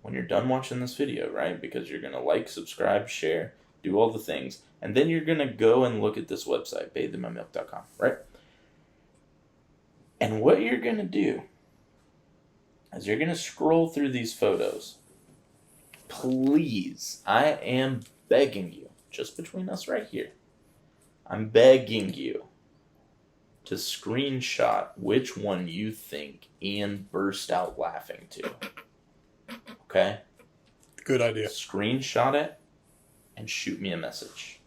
when you're done watching this video, right? Because you're going to like, subscribe, share, do all the things, and then you're going to go and look at this website, bathinmymilk.com, right? And what you're going to do is you're going to scroll through these photos. Please, I am begging you, just between us right here, I'm begging you to screenshot which one you think Ian burst out laughing to. Okay? Good idea. Screenshot it and shoot me a message.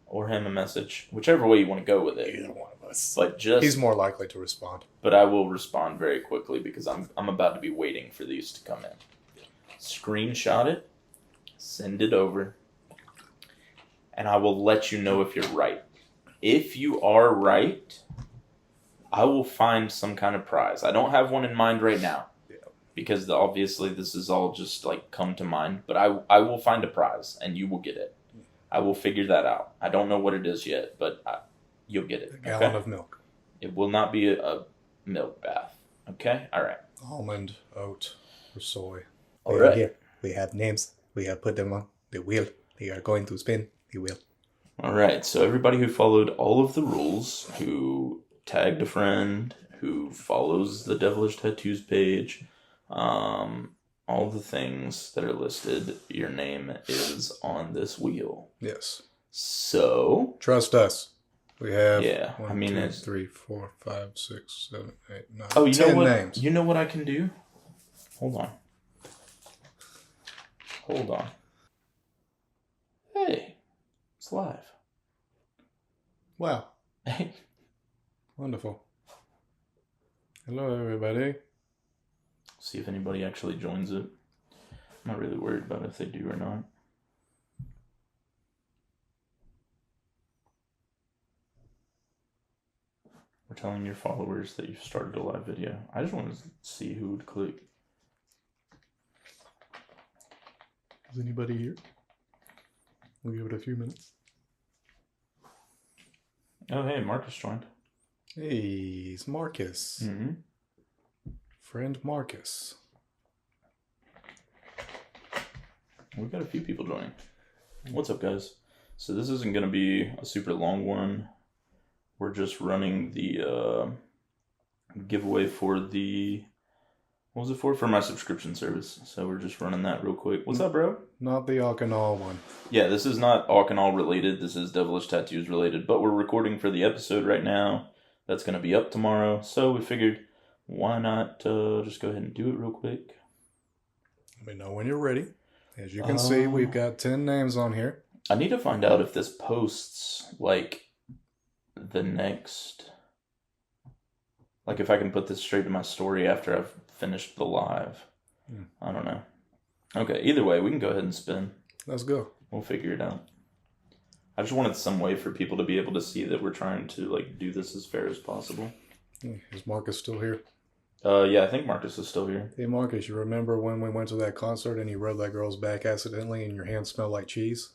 Or him a message. Whichever way you want to go with it. Either one of us. But just... He's more likely to respond. But I will respond very quickly because I'm about to be waiting for these to come in. Screenshot it. Send it over. And I will let you know if you're right. If you are right, I will find some kind of prize. I don't have one in mind right now. Because obviously this is all just like come to mind. But I will find a prize and you will get it. I will figure that out. I don't know what it is yet, but you'll get it. A gallon of milk. It will not be a milk bath. Okay? All right. Almond, oat, or soy. All right. Here, we have names. We have put them on the wheel. They are going to spin the wheel. All right. So everybody who followed all of the rules, who tagged a friend, who follows the Devilish Tattoos page, all the things that are listed, your name is on this wheel. Yes. So Trust us. We have Yeah, 1, I mean, 2, it's- 3, 4, 5, 6, 7, 8, 9, oh, you 10 know what? names. You know what I can do? Hold on. Hey, it's live. Wow. Hey. Wonderful. Hello, everybody. See if anybody actually joins it. I'm not really worried about if they do or not. We're telling your followers that you've started a live video. I just want to see who would click. Is anybody here? We'll give it a few minutes. Oh, hey, Marcus joined. Hey, it's Marcus. Mm-hmm. Friend Marcus. We've got a few people joining. What's up, guys? So this isn't going to be a super long one. We're just running the giveaway for the... What was it for? For my subscription service. So we're just running that real quick. What's up, bro? Not the Awk Awe one. Yeah, this is not Awk Awe related. This is Devilish Tattoos related. But we're recording for the episode right now. That's going to be up tomorrow. So we figured, why not just go ahead and do it real quick? Let me know when you're ready. As you can see, we've got 10 names on here. I need to find out if this posts, like, the next... Like, if I can put this straight to my story after I've finished the live. I don't know. Okay, either way, we can go ahead and spin. Let's go. We'll figure it out. I just wanted some way for people to be able to see that we're trying to, like, do this as fair as possible. Is Marcus still here? Yeah, I think Marcus is still here. Hey, Marcus, you remember when we went to that concert and you rubbed that girl's back accidentally and your hands smelled like cheese?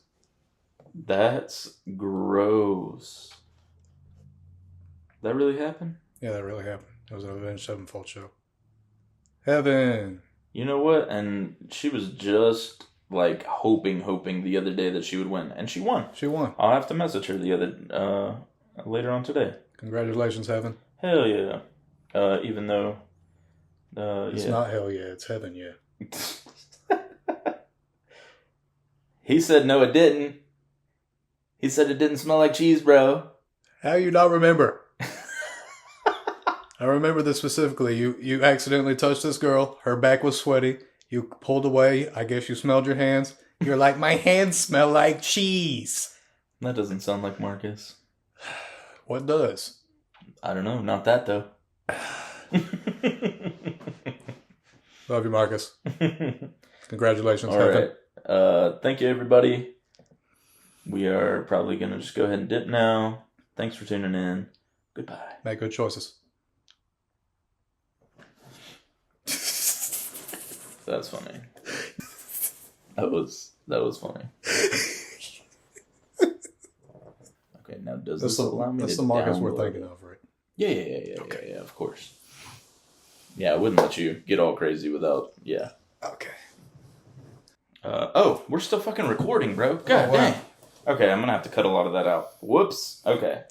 That's gross. That really happened? Yeah, that really happened. It was an Avenged Sevenfold show. Heaven! You know what? And she was just, like, hoping the other day that she would win. And she won. She won. I'll have to message her later on today. Congratulations, Heaven. Hell yeah. Even though... It's not hell yeah, it's heaven yeah. He said no, it didn't. He said it didn't smell like cheese, bro. How you not remember? I remember this specifically. You accidentally touched this girl. Her back was sweaty. You pulled away. I guess you smelled your hands. You're like, my hands smell like cheese. That doesn't sound like Marcus. What does? I don't know. Not that, though. Love you, Marcus. Congratulations. All right. Thank you, everybody. We are probably going to just go ahead and dip now. Thanks for tuning in. Goodbye. Make good choices. That's funny. That was funny. Okay, now does this allow me to That's the Marcus we're download thinking it? of, right? Yeah, Okay. of course. Yeah, I wouldn't let you get all crazy without, yeah. Okay. Oh, we're still fucking recording, bro. God wow. dang. Okay, I'm gonna have to cut a lot of that out. Whoops. Okay.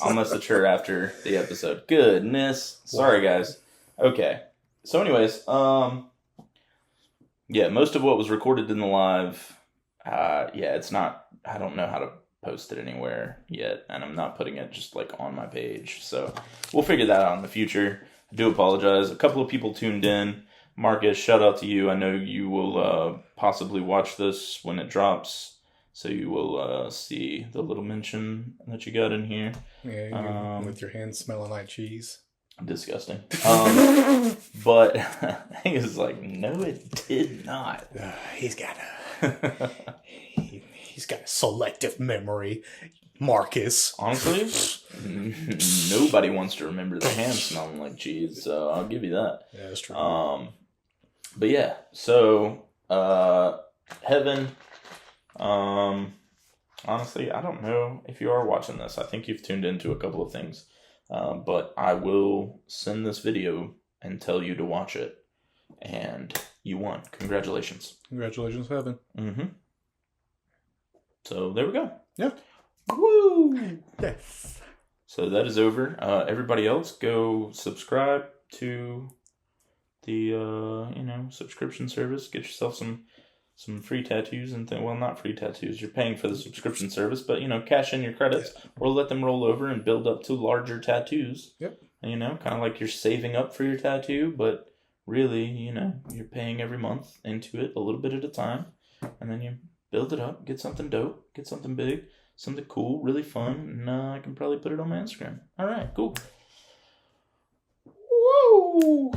I'll message her after the episode. Goodness. Sorry, guys. Okay. So anyways, yeah, most of what was recorded in the live, yeah, it's not, I don't know how to post it anywhere yet, and I'm not putting it just like on my page. So we'll figure that out in the future. I do apologize. A couple of people tuned in. Marcus, shout out to you. I know you will possibly watch this when it drops, so you will see the little mention that you got in here. Yeah, with your hands smelling like cheese. Disgusting. But he was like, no, it did not. He's got a selective memory, Marcus. Honestly, nobody wants to remember their hands smelling like cheese, so I'll give you that. Yeah, that's true. But yeah, so Heaven. Honestly, I don't know if you are watching this. I think you've tuned into a couple of things. But I will send this video and tell you to watch it. And you won. Congratulations. Congratulations, Heaven. Mm-hmm. So there we go. Yeah. Woo! Yes. So that is over. Everybody else, go subscribe to the subscription service. Get yourself some free tattoos and well, not free tattoos. You're paying for the subscription service, but cash in your credits or let them roll over and build up to larger tattoos. Yep. Kind of like you're saving up for your tattoo, but really, you're paying every month into it a little bit at a time, and then you build it up, get something dope, get something big, something cool, really fun, and I can probably put it on my Instagram. All right, cool. Woo!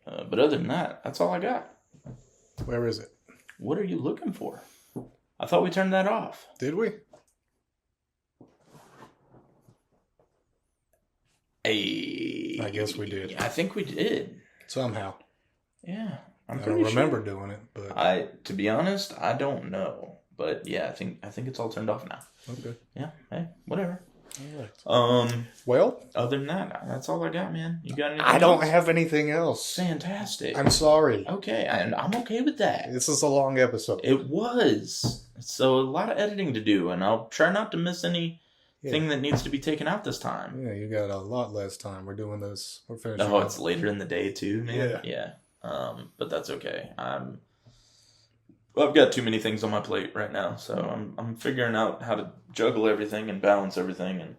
But other than that, that's all I got. Where is it? What are you looking for? I thought we turned that off. Did we? Hey, I guess we did. I think we did. Somehow. Yeah, I don't remember doing it, but to be honest, I don't know. But yeah, I think it's all turned off now. Okay. Yeah. Hey, whatever. All right. Well, other than that, that's all I got, man. You got anything I don't else? have anything else. Fantastic. I'm sorry. Okay, and I'm okay with that. This is a long episode. It was. So a lot of editing to do, and I'll try not to miss anything that needs to be taken out this time. Yeah, you got a lot less time. We're doing this. We're finishing. Oh, it's later in the day too, man. Yeah. But that's okay. I've got too many things on my plate right now, so I'm figuring out how to juggle everything and balance everything, and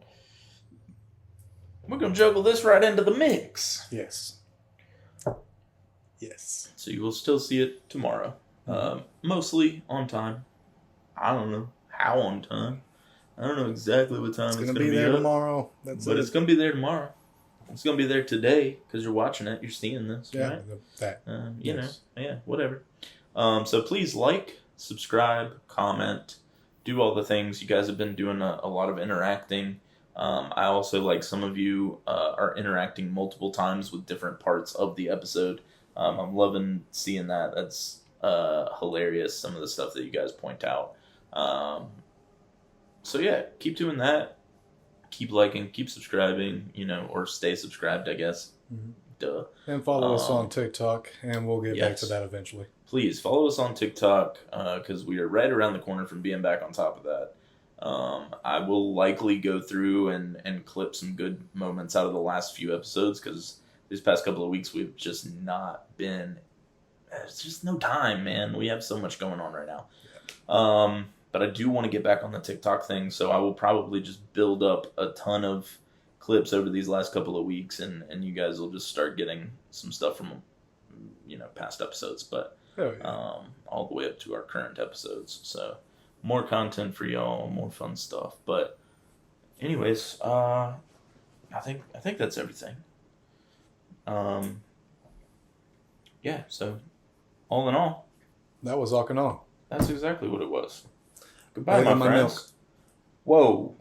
we're gonna juggle this right into the mix. Yes. Yes. So you will still see it tomorrow, mostly on time. I don't know how on time. I don't know exactly what time it's gonna be there up, tomorrow. But it's gonna be there tomorrow. It's gonna be there today because you're watching it. You're seeing this, right? That. Whatever. So please like, subscribe, comment, do all the things. You guys have been doing a lot of interacting. I also, like, some of you are interacting multiple times with different parts of the episode. I'm loving seeing that. That's hilarious, some of the stuff that you guys point out. So yeah, keep doing that. Keep liking, keep subscribing, or stay subscribed, I guess. Mm-hmm. Duh. And follow us on TikTok, and we'll get back to that eventually. Please follow us on TikTok, because we are right around the corner from being back on top of that. I will likely go through and clip some good moments out of the last few episodes, because these past couple of weeks we've just not been... It's just no time, man. We have so much going on right now. Yeah. But I do want to get back on the TikTok thing, so I will probably just build up a ton of clips over these last couple of weeks, and you guys will just start getting some stuff from past episodes, but all the way up to our current episodes. So more content for y'all, more fun stuff. But anyways, I think that's everything. Yeah, so all in all, that was Awk Awe. that's exactly what it was. Goodbye, my friends. Whoa.